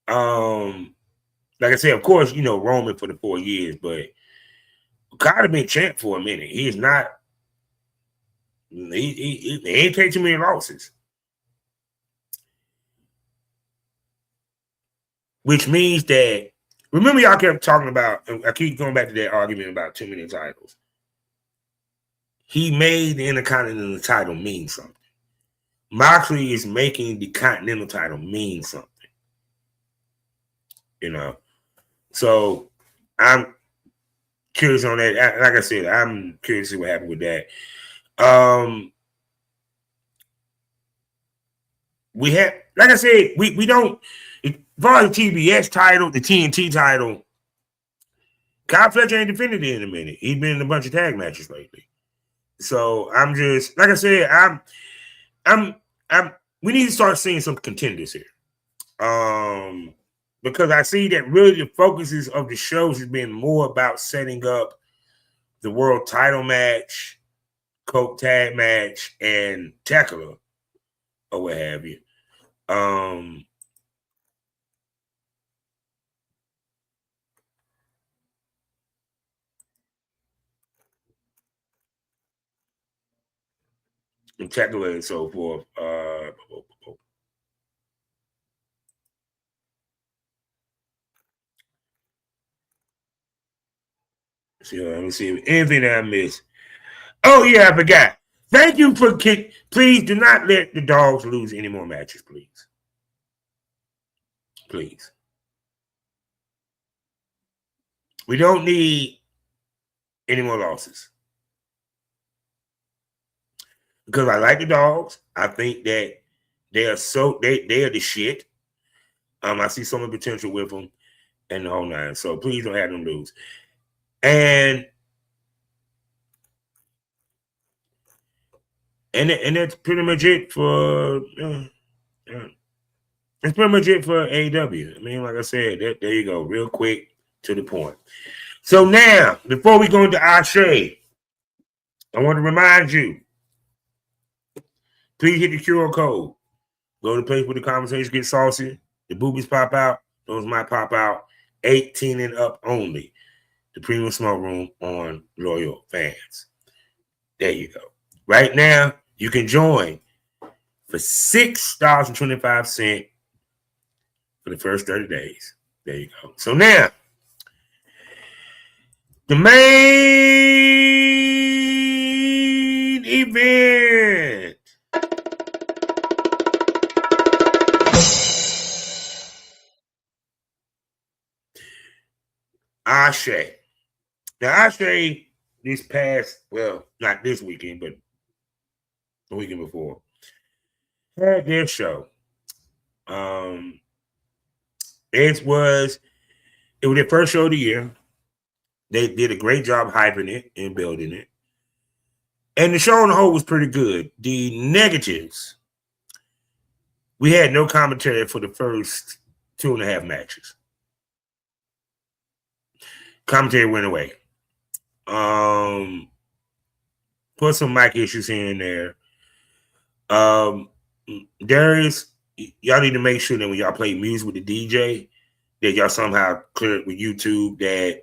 Like I said, of course, Roman for the 4 years, but Okada been champ for a minute. He's not. He ain't take too many losses. which means that, remember y'all kept talking about, I keep going back to that argument about too many titles. He made the Intercontinental title mean something. Moxley is making the Continental title mean something. You know, so I'm curious on that. Like I said, I'm curious to see what happened with that. We have, like I said, we don't, as far as the TBS title, the TNT title, Kyle Fletcher ain't defended it in a minute. He's been in a bunch of tag matches lately. So I'm just, like I said, we need to start seeing some contenders here. Because I see that really the focuses of the shows has been more about setting up the world title match, Coke tag match, and Tackler, or what have you. And Tackler and so forth. See, let me see anything that I missed. Oh yeah, I forgot. Thank you for kick. Please do not let the dogs lose any more matches, please. Please. We don't need any more losses. Because I like the dogs. I think that they are the shit. I see so much potential with them and the whole nine. So please don't have them lose. And that's pretty much it for that's pretty much it for AEW. I mean, like I said, there you go, real quick to the point. So now, before we go into ASE, I want to remind you, please hit the QR code. Go to the place where the conversation gets saucy. The boobies pop out. Those might pop out. 18 and up only. The Premium Smoke Room on Loyal Fans. There you go. Right now, you can join for $6.25 for the first 30 days. There you go. So now, the main event. ASE. Now, ASE this past, well, not this weekend, but the weekend before, had their show. It was their first show of the year. They did a great job hyping it and building it. And the show on the whole was pretty good. The negatives, we had no commentary for the first 2.5 matches. Commentary went away. Put some mic issues here and there. Darius, y'all need to make sure that when y'all play music with the DJ, that y'all somehow clear it with YouTube, that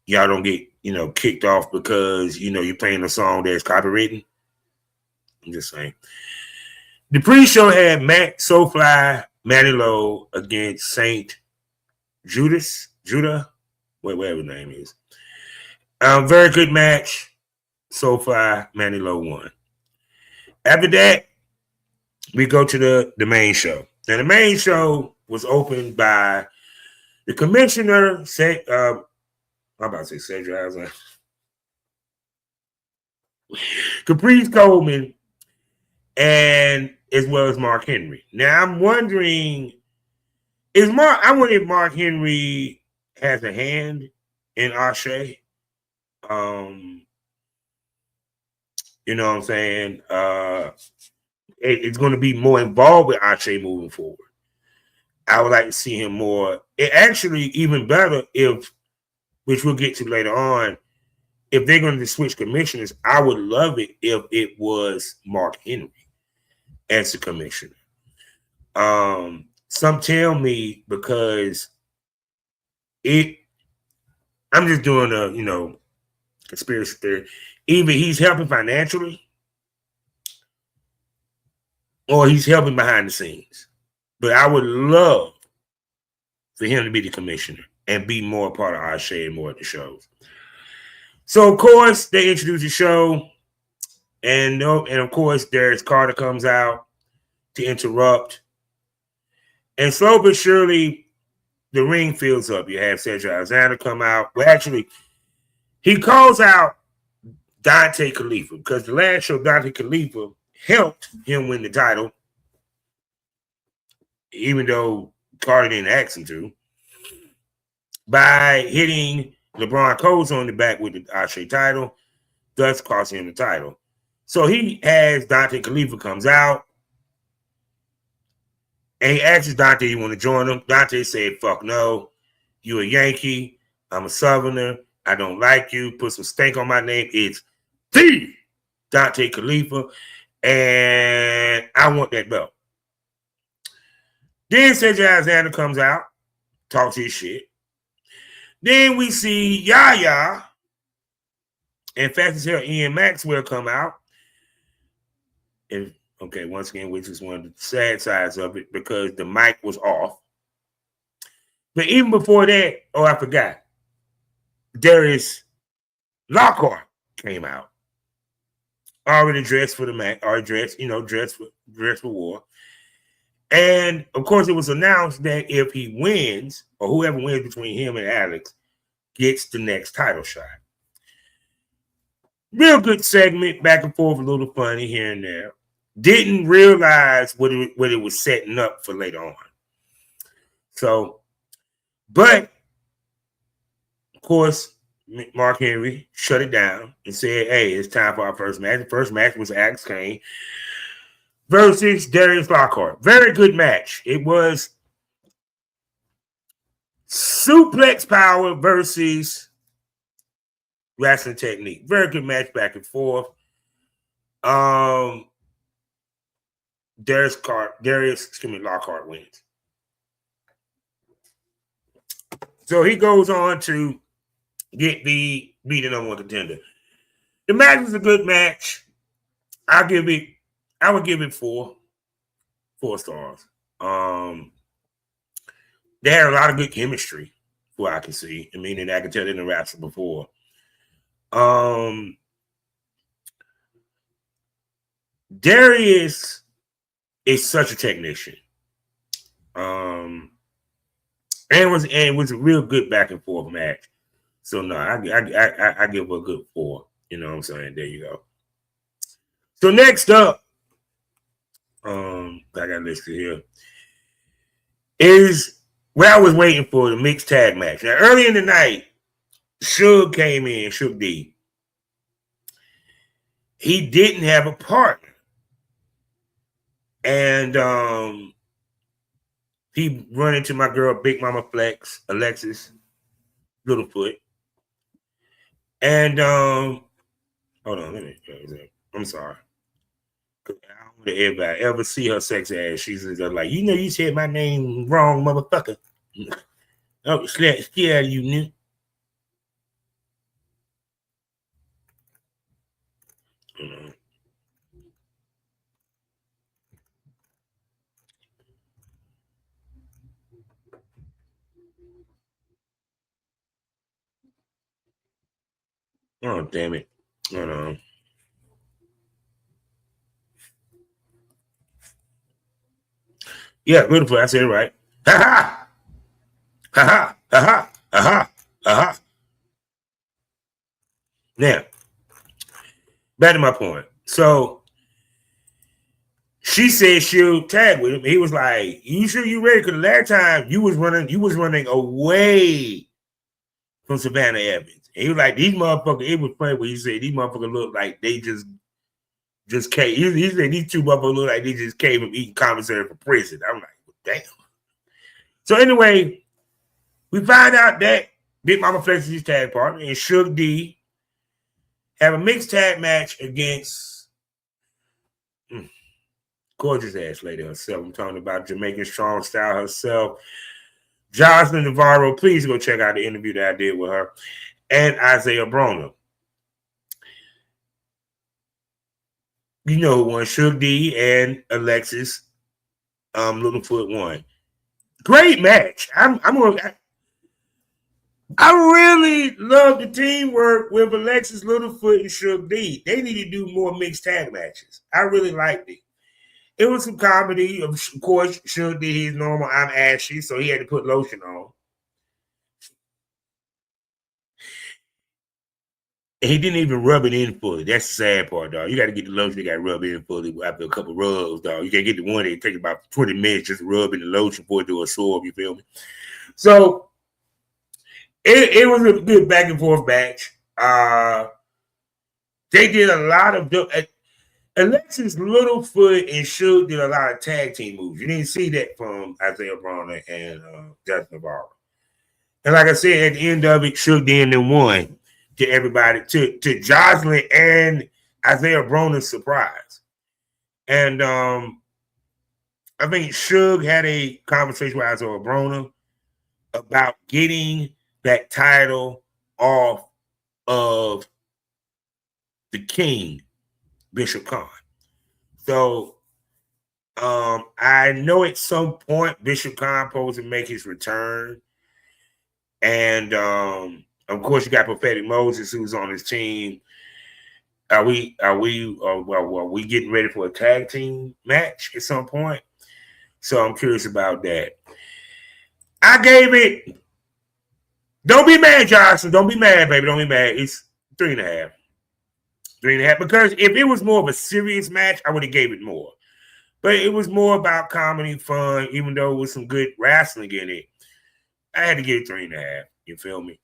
y'all don't get, kicked off because, you're playing a song that's copywritten. I'm just saying. The pre-show had Matt Soulfly Manilow against Saint Judah, whatever his name is. Very good match. Soulfly Manilow won. After that, we go to the main show. Now, the main show was opened by the commissioner, I'm about to say Cedric. I was like, Caprice Coleman, and as well as Mark Henry. Now, I'm wondering, I wonder if Mark Henry has a hand in ASE. You know what I'm saying? It's going to be more involved with ASE moving forward. I would like to see him more. It actually even better which we'll get to later on, if they're going to switch commissioners, I would love it if it was Mark Henry as the commissioner. Some tell me because I'm just doing a, conspiracy theory. Either he's helping financially or he's helping behind the scenes. But I would love for him to be the commissioner and be more a part of our shade and more at the shows. So, of course, they introduce the show, and of course, Darius Carter comes out to interrupt. And slow but surely, the ring fills up. You have Cedric Alexander come out. Well, actually, he calls out Dante Khalifa because the last show, Dante Khalifa helped him win the title, even though Carter didn't ask him to, by hitting LeBron Coles on the back with the ASE title, thus costing him the title. So he has Dante Khalifa comes out, and he asks Dante, you want to join him? Dante said, fuck no. You a Yankee. I'm a Southerner. I don't like you. Put some stank on my name. It's the Dante Khalifa, and I want that belt. Then Cedric Alexander comes out, talks his shit. Then we see Yaya and Fast as Hell Ian Maxwell come out. And okay, once again, which is one of the sad sides of it because the mic was off. But even before that, oh, I forgot. Darius Lockhart came out. Already dressed for the match, or dressed for war. And of course, it was announced that if he wins, or whoever wins between him and Alex, gets the next title shot. Real good segment, back and forth, a little funny here and there. Didn't realize what it was setting up for later on. So, but of course, Mark Henry shut it down and said, hey, it's time for our first match. The first match was Alex Kane versus Darius Lockhart. Very good match. It was suplex power versus wrestling technique. Very good match back and forth. Darius Lockhart wins. So he goes on to get the beating on one contender. The match was a good match. I would give it 4 stars. They had a lot of good chemistry, what I can see. I mean, and I can tell they didn't wrestle before. Darius is such a technician. And it was a real good back and forth match. So no, I give a good 4. You know what I'm saying? There you go. So next up, I got listed here, is what I was waiting for, the mixed tag match. Now, early in the night, Suge came in, Suge D. He didn't have a partner. And he run into my girl, Big Mama Flex, Alexis Littlefoot. And hold on, I'm sorry. I don't want everybody ever see her sexy ass. She's just like, you said my name wrong, motherfucker. Oh, scared you knew. Oh, damn it. Hold on. Yeah, beautiful. I said it right. Ha ha. Ha ha. Ha ha. Ha ha. Ha ha. Now, back to my point. So she said she'll tag with him. He was like, "You sure you ready?" Because the last time you was running away from Savannah Evans. And he was like, "These motherfuckers." It was funny when he said these motherfuckers look like they just came. He said these 2 motherfuckers look like they just came from eating commissary for prison. I'm like, well, damn. So anyway, we find out that Big Mama Flex is his tag partner, and Suge D have a mixed tag match against gorgeous ass lady herself. I'm talking about Jamaican strong style herself, Jocelyn Navarro. Please go check out the interview that I did with her, and Isaiah Broner. You know who won? Suge D and Alexis Littlefoot won. Great match. I really love the teamwork with Alexis Littlefoot and Suge D. They need to do more mixed tag matches. I really liked it. It was some comedy. Of course, Suge D, he's normal. I'm ashy, so he had to put lotion on. And he didn't even rub it in fully. That's the sad part, dog. You got to get the lotion. You got to rub it in fully after a couple rubs, dog. You can't get the one that take about 20 minutes just to rub in the lotion before it do absorb. You feel me? So it was a good back and forth match. They did a lot of Alexis Littlefoot and Suge did a lot of tag team moves. You didn't see that from Isaiah Bronner and Justin Navarro. And like I said, at the end of it, Suge then won to everybody, to Jocelyn and Isaiah Bronner's surprise. And I think Suge had a conversation with Isaiah Bronner about getting that title off of the King, Bishop Khan. So I know at some point Bishop Khan supposed to make his return. And of course you got Prophetic Moses who's on his team. Are we getting ready for a tag team match at some point? So I'm curious about that. I gave it. Don't be mad, Johnson. Don't be mad, baby. Don't be mad. It's 3.5. 3.5. Because if it was more of a serious match, I would have gave it more. But it was more about comedy, fun, even though it was some good wrestling in it. I had to give it 3.5. You feel me?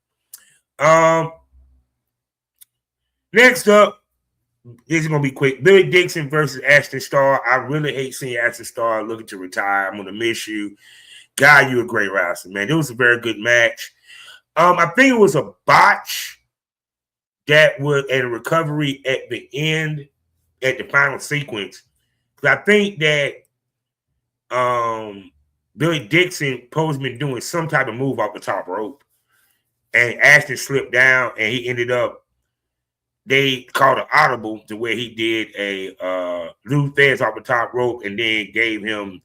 Next up, this is gonna be quick. Billy Dixon versus Ashton Starr. I really hate seeing Ashton Starr looking to retire. I'm gonna miss you. God, you a great wrestler, man. It was a very good match. I think it was a botch that was a recovery at the end, at the final sequence. I think that Billy Dixon supposed to be doing some type of move off the top rope, and Ashton slipped down, and he ended up. They called an audible to where he did a Lou Thesz off the top rope, and then gave him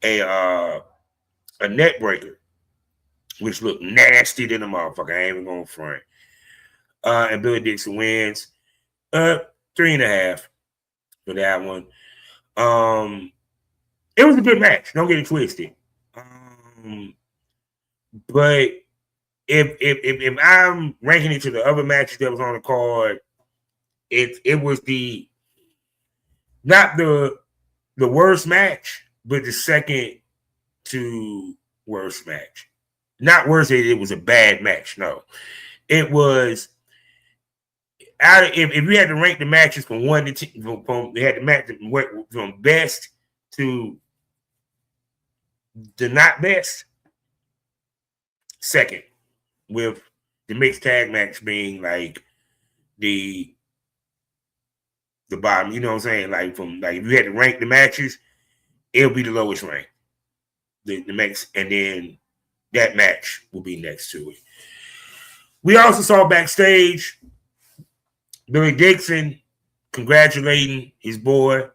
a net breaker, which looked nasty to the motherfucker. I ain't even going front. And Billy Dixon wins 3.5 for that one. It was a good match. Don't get it twisted. But if I'm ranking it to the other matches that was on the card, it was not the worst match, but the second to worst match. Not worse that it was a bad match. No, it was. If you had to rank the matches from 1 to 10, they had to match from best to the not best. Second, with the mixed tag match being like the bottom. You know what I'm saying? Like if you had to rank the matches, it'll be the lowest rank. The next, and then that match will be next to it. We also saw backstage Billy Dixon congratulating his boy,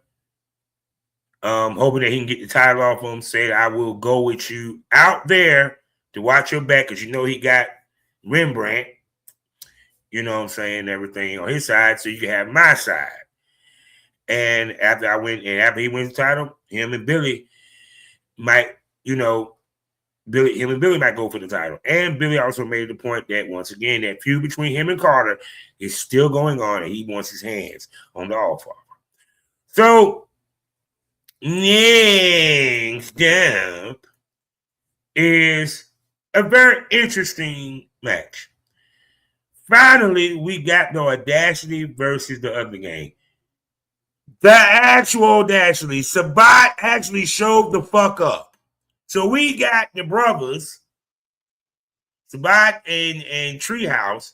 hoping that he can get the title off him. Said, "I will go with you out there to watch your back," because you know he got Rembrandt, you know what I'm saying, everything on his side, so you can have my side. And after he wins the title, him and Billy might, him and Billy might go for the title. And Billy also made the point that, once again, that feud between him and Carter is still going on, and he wants his hands on the offer. So, next up is a very interesting match. Finally, we got the Audacity versus the Other Gang. The actual Audacity. Sabat actually showed the fuck up. So we got the brothers, Sabat and Treehouse,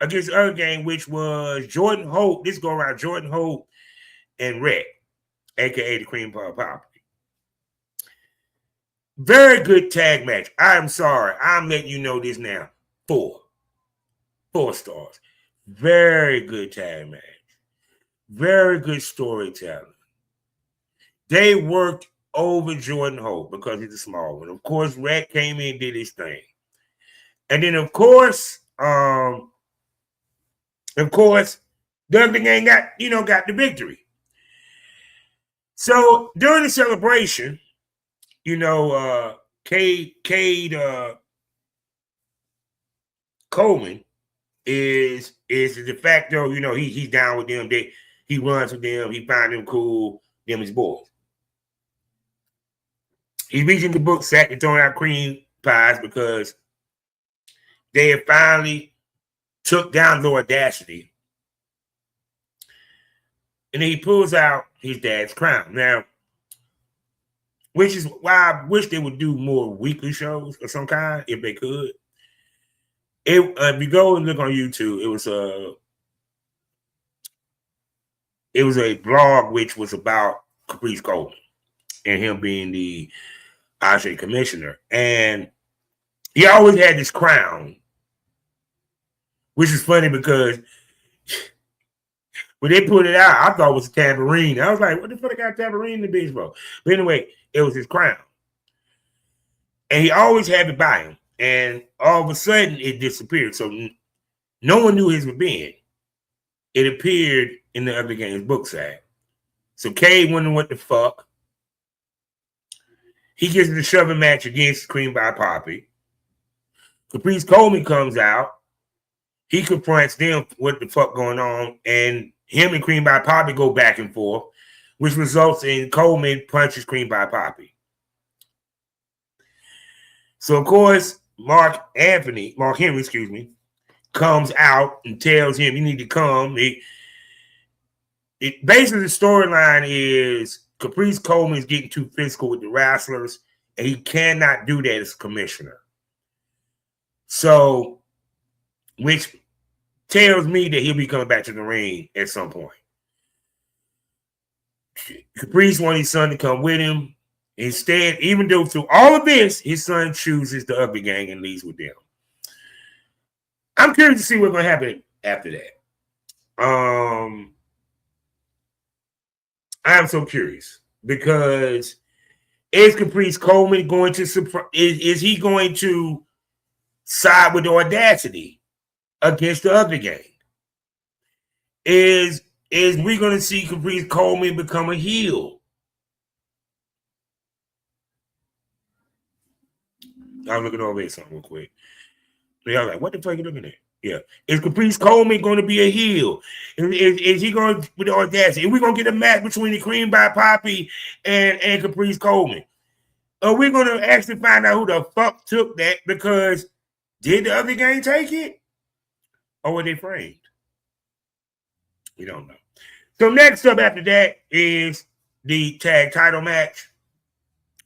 against the Other Gang, which was Jordan Hope. This go around Jordan Hope and Rhett, aka the Cream Pie Poppy. Very good tag match. I'm sorry. I'm letting you know this now. 4 stars. Very good tag match. Very good storytelling. They worked over Jordan Hope because he's a small one. Of course, Red came in and did his thing. And then, of course, the other gang got the victory. So during the celebration, Cade Coleman is the de facto, he's down with them. He runs with them. He find them cool. Them his boys. He's reaching the book sack and throwing out cream pies because they have finally took down Low Audacity. And then he pulls out his dad's crown. Now, which is why I wish they would do more weekly shows of some kind, if they could. If you go and look on YouTube, it was a blog which was about Caprice Coleman and him being the ASE commissioner. And he always had this crown, which is funny because when they put it out, I thought it was a tambourine. I was like, what the fuck I got a tambourine in the bitch for? But anyway, it was his crown. And he always had it by him. And all of a sudden, it disappeared. So no one knew his being. It appeared in the other game's book sack. So Cade wondering what the fuck. He gets in the shoving match against Cream by Poppy. Caprice Coleman comes out. He confronts them what the fuck going on. And him and Cream by Poppy go back and forth, which results in Coleman punches Cream by Poppy. So, of course, Mark Henry, comes out and tells him, you need to come. Basically, the storyline is Caprice Coleman is getting too physical with the wrestlers, and he cannot do that as commissioner. So, which tells me that he'll be coming back to the ring at some point. Caprice wanted his son to come with him. Instead, even though through all of this, his son chooses the Ugly Gang and leaves with them. I'm curious to see what's going to happen after that. I'm so curious because is Caprice Coleman going to is he going to side with the Audacity against the Ugly Gang? Is we going to see Caprice Coleman become a heel? I'm looking over here something real quick. Y'all like, what the fuck are you looking at? Yeah. Is Caprice Coleman going to be a heel? Is he going to, with the Audacity? Are we going to get a match between the Cream by Poppy and Caprice Coleman? Are we going to actually find out who the fuck took that? Because did the Other Gang take it? Or were they framed? We don't know. So next up after that is the tag title match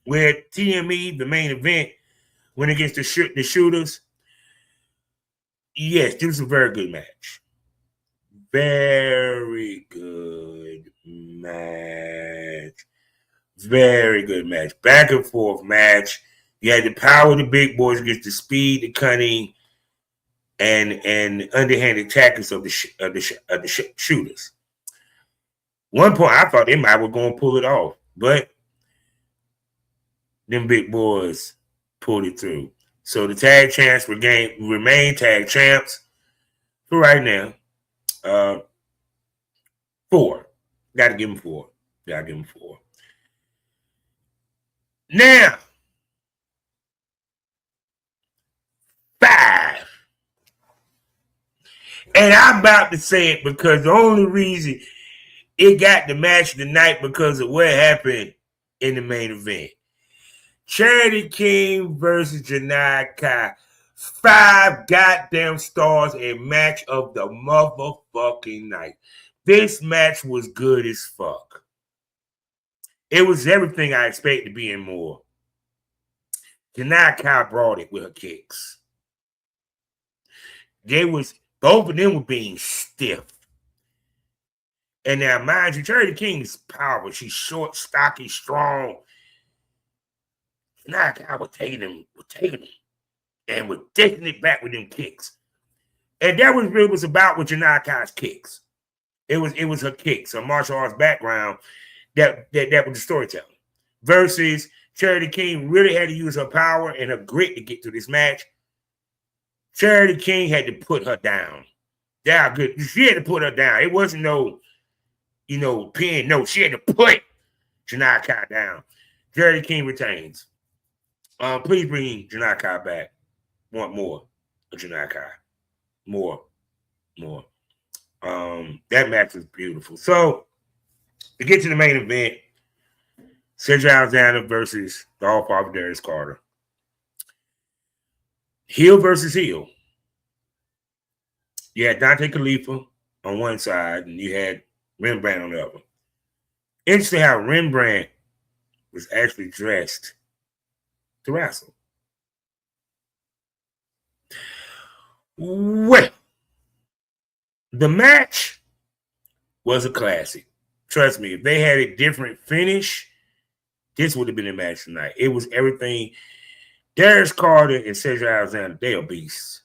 where TME, the main event, went against the Shooters. Yes, this was a very good match. Very good match. Very good match. Back and forth match. You had the power of the big boys against the speed, the cunning, and underhanded tactics of the Shooters. One point, I thought they might were going to pull it off, but them big boys pulled it through. So the tag champs remain tag champs for right now. 4. Got to give them 4. Now, 5. And I'm about to say it because the only reason it got the match tonight because of what happened in the main event. Charity King versus Janai Kai. 5 goddamn stars and match of the motherfucking night. This match was good as fuck. It was everything I expected to be and more. Janai Kai brought it with her kicks. Both of them were being stiff. And now, mind you, Charity King is powerful. She's short, stocky, strong. Now I was taking them, and was taking it back with them kicks. And that was what it was about with Janai Kai's kicks. It was her kicks, her martial arts background that was the storytelling. versus Charity King really had to use her power and her grit to get to this match. Charity King had to put her down. Yeah, good. She had to put her down. It wasn't no, pin. No, she had to put Janai Kai down. Charity King retains. Please bring Janai Kai back. Want more of Janai Kai. More. That match was beautiful. So, to get to the main event, Cedric Alexander versus the All-Powerful Darius Carter. Heel versus heel. You had Dante Khalifa on one side, and you had Rembrandt on the other. Interesting how Rembrandt was actually dressed to wrestle. Well, the match was a classic. Trust me, if they had a different finish, this would have been a match tonight. It was everything. Darius Carter and Cedric Alexander, they are beasts.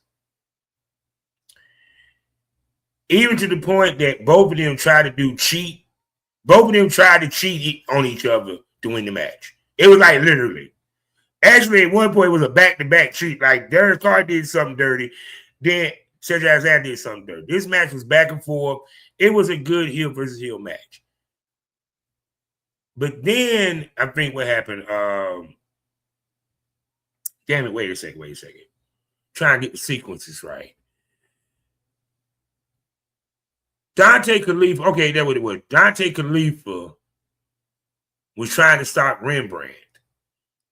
Even to the point that both of them tried to cheat. Both of them tried to cheat on each other to win the match. It was like literally. Actually, at one point, it was a back-to-back cheat. Like Darius Carter did something dirty. Then Cedric Alexander did something dirty. This match was back and forth. It was a good heel versus heel match. But then I think what happened, damn it, wait a second. Trying to get the sequences right. Dante Khalifa, okay, that's what it was. Dante Khalifa was trying to stop Rembrandt.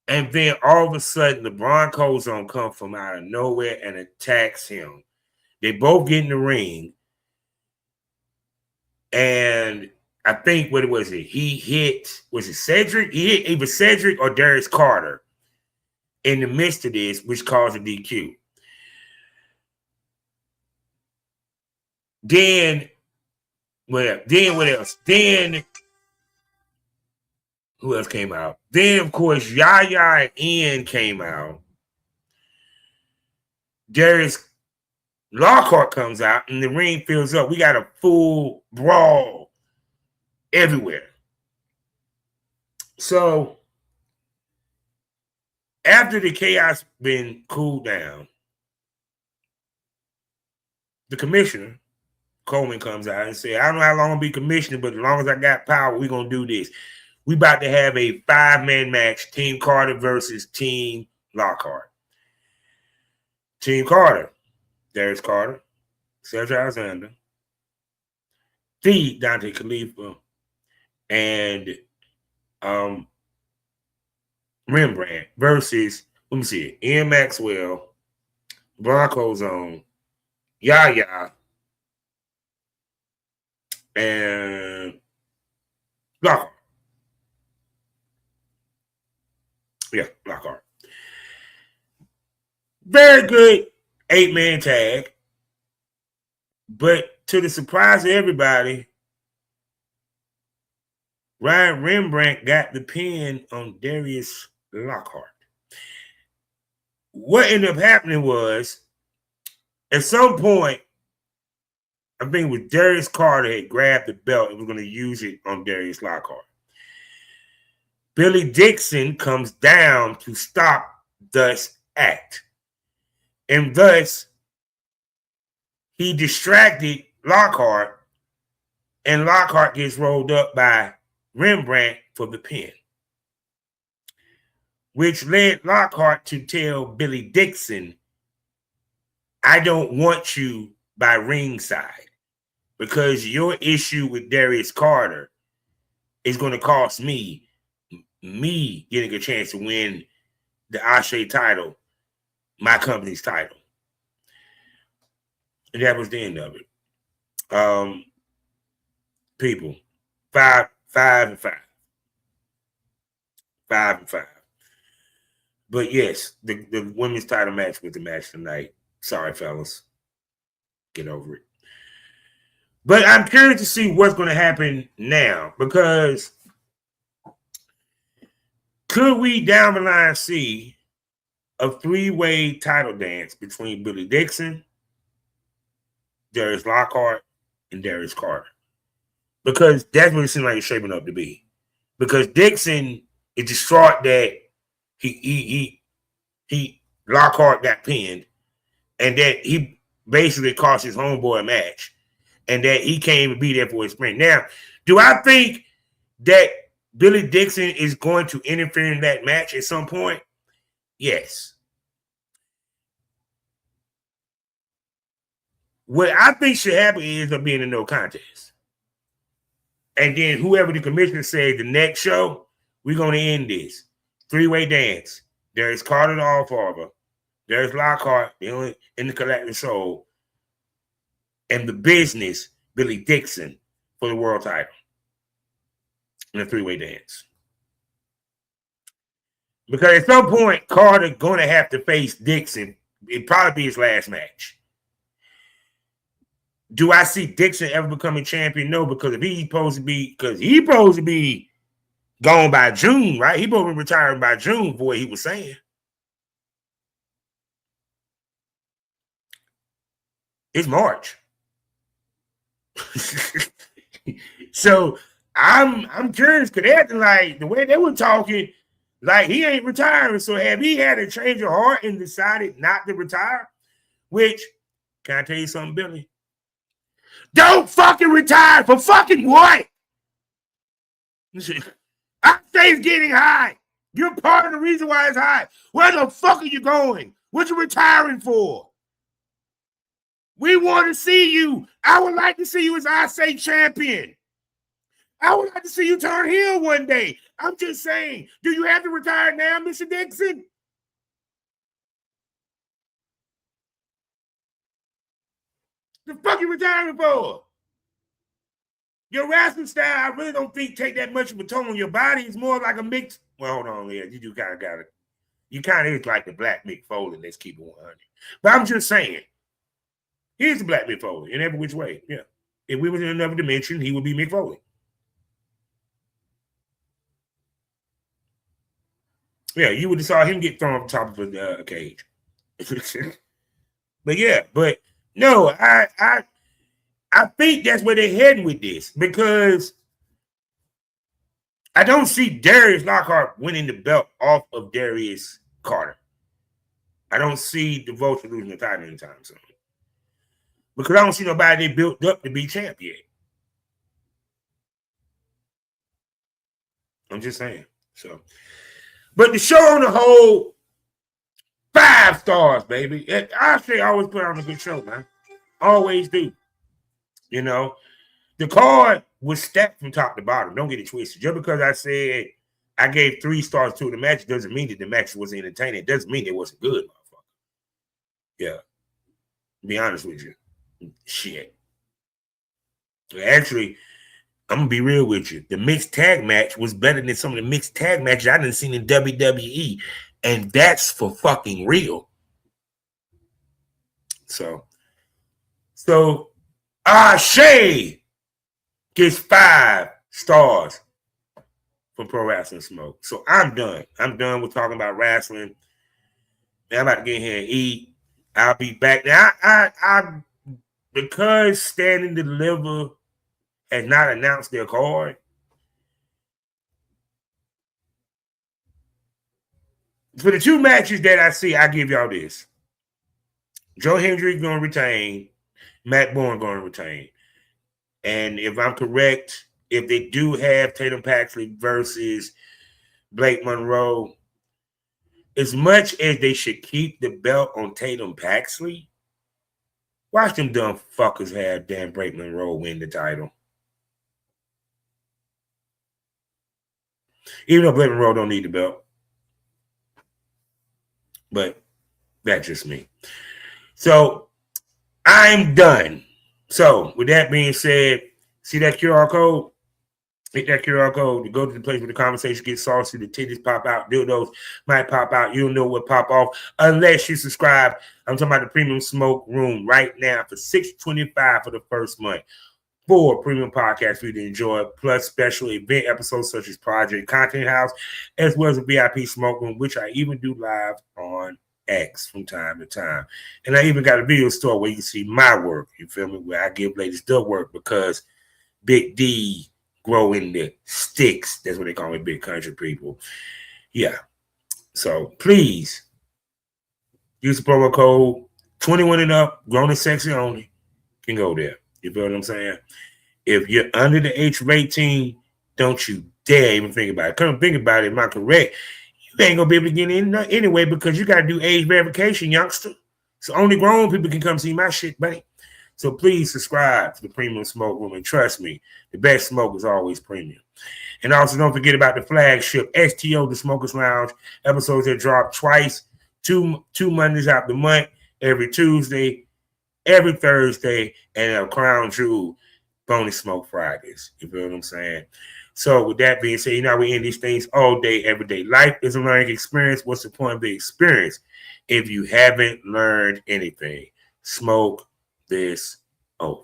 And then all of a sudden, the Broncos don't come from out of nowhere and attacks him. They both get in the ring. And I think what was it? He hit, was it Cedric? He hit either Cedric or Darius Carter in the midst of this, which caused a DQ. Then what else? Then who else came out? Then, of course, Yaya and Ian came out. Darius Lockhart comes out, and the ring fills up. We got a full brawl everywhere. So, after the chaos been cooled down, the commissioner, Coleman, comes out and says, I don't know how long I'll be commissioner, but as long as I got power, we're going to do this. We about to have a 5-man match, Team Carter versus Team Lockhart. Team Carter, Darius Carter, Cedric Alexander, the Dante Khalifa, and Rembrandt versus, let me see it, Ian Maxwell, Broncos on, Yaya, and Lockhart. Yeah, Lockhart. Very good 8-man tag. But to the surprise of everybody, Ryan Rembrandt got the pin on Darius Lockhart. What ended up happening was, at some point, I think it was Darius Carter had grabbed the belt and was going to use it on Darius Lockhart. Billy Dixon comes down to stop this act. And thus, he distracted Lockhart, and Lockhart gets rolled up by Rembrandt for the pin, which led Lockhart to tell Billy Dixon, I don't want you by ringside because your issue with Darius Carter is going to cost me getting a chance to win the ASE title, my company's title. And that was the end of it. People, 5 and 5. 5 and 5. But yes, the women's title match was the match tonight. Sorry, fellas. Get over it. But I'm curious to see what's going to happen now, because could we down the line see a 3-way title dance between Billy Dixon, Darius Lockhart, and Darius Carter? Because that's what it seems like it's shaping up to be. Because Dixon is distraught that he Lockhart got pinned, and that he basically cost his homeboy a match, and that he can't even be there for his friend. Now, do I think that Billy Dixon is going to interfere in that match at some point? Yes. What I think should happen is there being a no contest. And then whoever the commissioner said the next show, we're going to end this. Three-way dance. There's Carter the All-Father. There's Lockhart, the only in the collective soul. And the business, Billy Dixon, for the world title. In a three-way dance. Because at some point, Carter going to have to face Dixon. It'd probably be his last match. Do I see Dixon ever becoming champion? No, because if he's supposed to be gone by June, right? He's supposed to be retiring by June for what he was saying. It's March. So I'm curious because they acting like the way they were talking, like he ain't retiring. So have he had a change of heart and decided not to retire? Which, can I tell you something, Billy? Don't fucking retire for fucking what? I say it's getting high. You're part of the reason why it's high. Where the fuck are you going? What you retiring for? We want to see you. I would like to see you as ASE champion. I would like to see you turn heel one day. I'm just saying, do you have to retire now, Mr. Dixon? The fuck you retiring for? Your wrestling style, I really don't think take that much of a toll on your body. It's more like a mix. Well, hold on, yeah, you do kind of got it. You kind of is like the Black Mick Foley. Let's keep it 100. But I'm just saying, here's the Black Mick Foley in every which way. Yeah, if we was in another dimension, he would be Mick Foley. Yeah, you would have saw him get thrown off the top of a cage. But yeah, but no, I think that's where they're heading with this because I don't see Darius Lockhart winning the belt off of Darius Carter. I don't see the Vulture losing the title anytime soon because I don't see nobody they built up to be champ yet. I'm just saying. So, but the show on the whole, 5 stars, baby. I say always put on a good show, man. Always do. You know, the card was stacked from top to bottom. Don't get it twisted. Just because I said I gave 3 stars to the match doesn't mean that the match was entertaining. It doesn't mean it wasn't good, motherfucker. Yeah. To be honest with you. Shit. Actually, I'm going to be real with you. The mixed tag match was better than some of the mixed tag matches I done seen in WWE. And that's for fucking real. So ASE gets 5 stars from Pro Wrestling Smoke. So I'm done. I'm done with talking about wrestling. Man, I'm about to get in here and eat. I'll be back. Now, I because Stand and Deliver has not announced their card, for the 2 matches that I see, I give y'all this. Joe Hendrick going to retain. Matt Bourne going to retain. And if I'm correct, if they do have Tatum Paxley versus Blake Monroe, as much as they should keep the belt on Tatum Paxley, watch them dumb fuckers have damn Blake Monroe win the title. Even though Blake Monroe don't need the belt. But that's just me. So I'm done. So with that being said, see that QR code? Hit that QR code to go to the place where the conversation gets saucy, the titties pop out, dildos might pop out. You don't know what pop off unless you subscribe. I'm talking about the Premium Smoke Room right now for $6.25 for the first month. 4 premium podcasts for you to enjoy, plus special event episodes such as Project Content House, as well as a VIP smoke room, which I even do live on X from time to time. And I even got a video store where you can see my work, you feel me, where I give ladies the work because Big D grow in the sticks. That's what they call it, big country people. Yeah. So please use the promo code 21 and up, grown and sexy only. Can go there. You feel what I'm saying? If you're under the age of 18, don't you dare even think about it. Come think about it. Am I correct? You ain't gonna be able to get in anyway because you gotta do age verification, youngster. So only grown people can come see my shit, buddy. So please subscribe to the Premium Smoke Room, and trust me, the best smoke is always premium. And also don't forget about the flagship STO, the Smokers Lounge episodes that drop twice, two Mondays out the month, every Tuesday, every Thursday, and a Crown Jewel bonus smoke Fridays. You feel what I'm saying? So with that being said, you know we end these things all day, every day. Life is a learning experience. What's the point of the experience if you haven't learned anything? Smoke this over.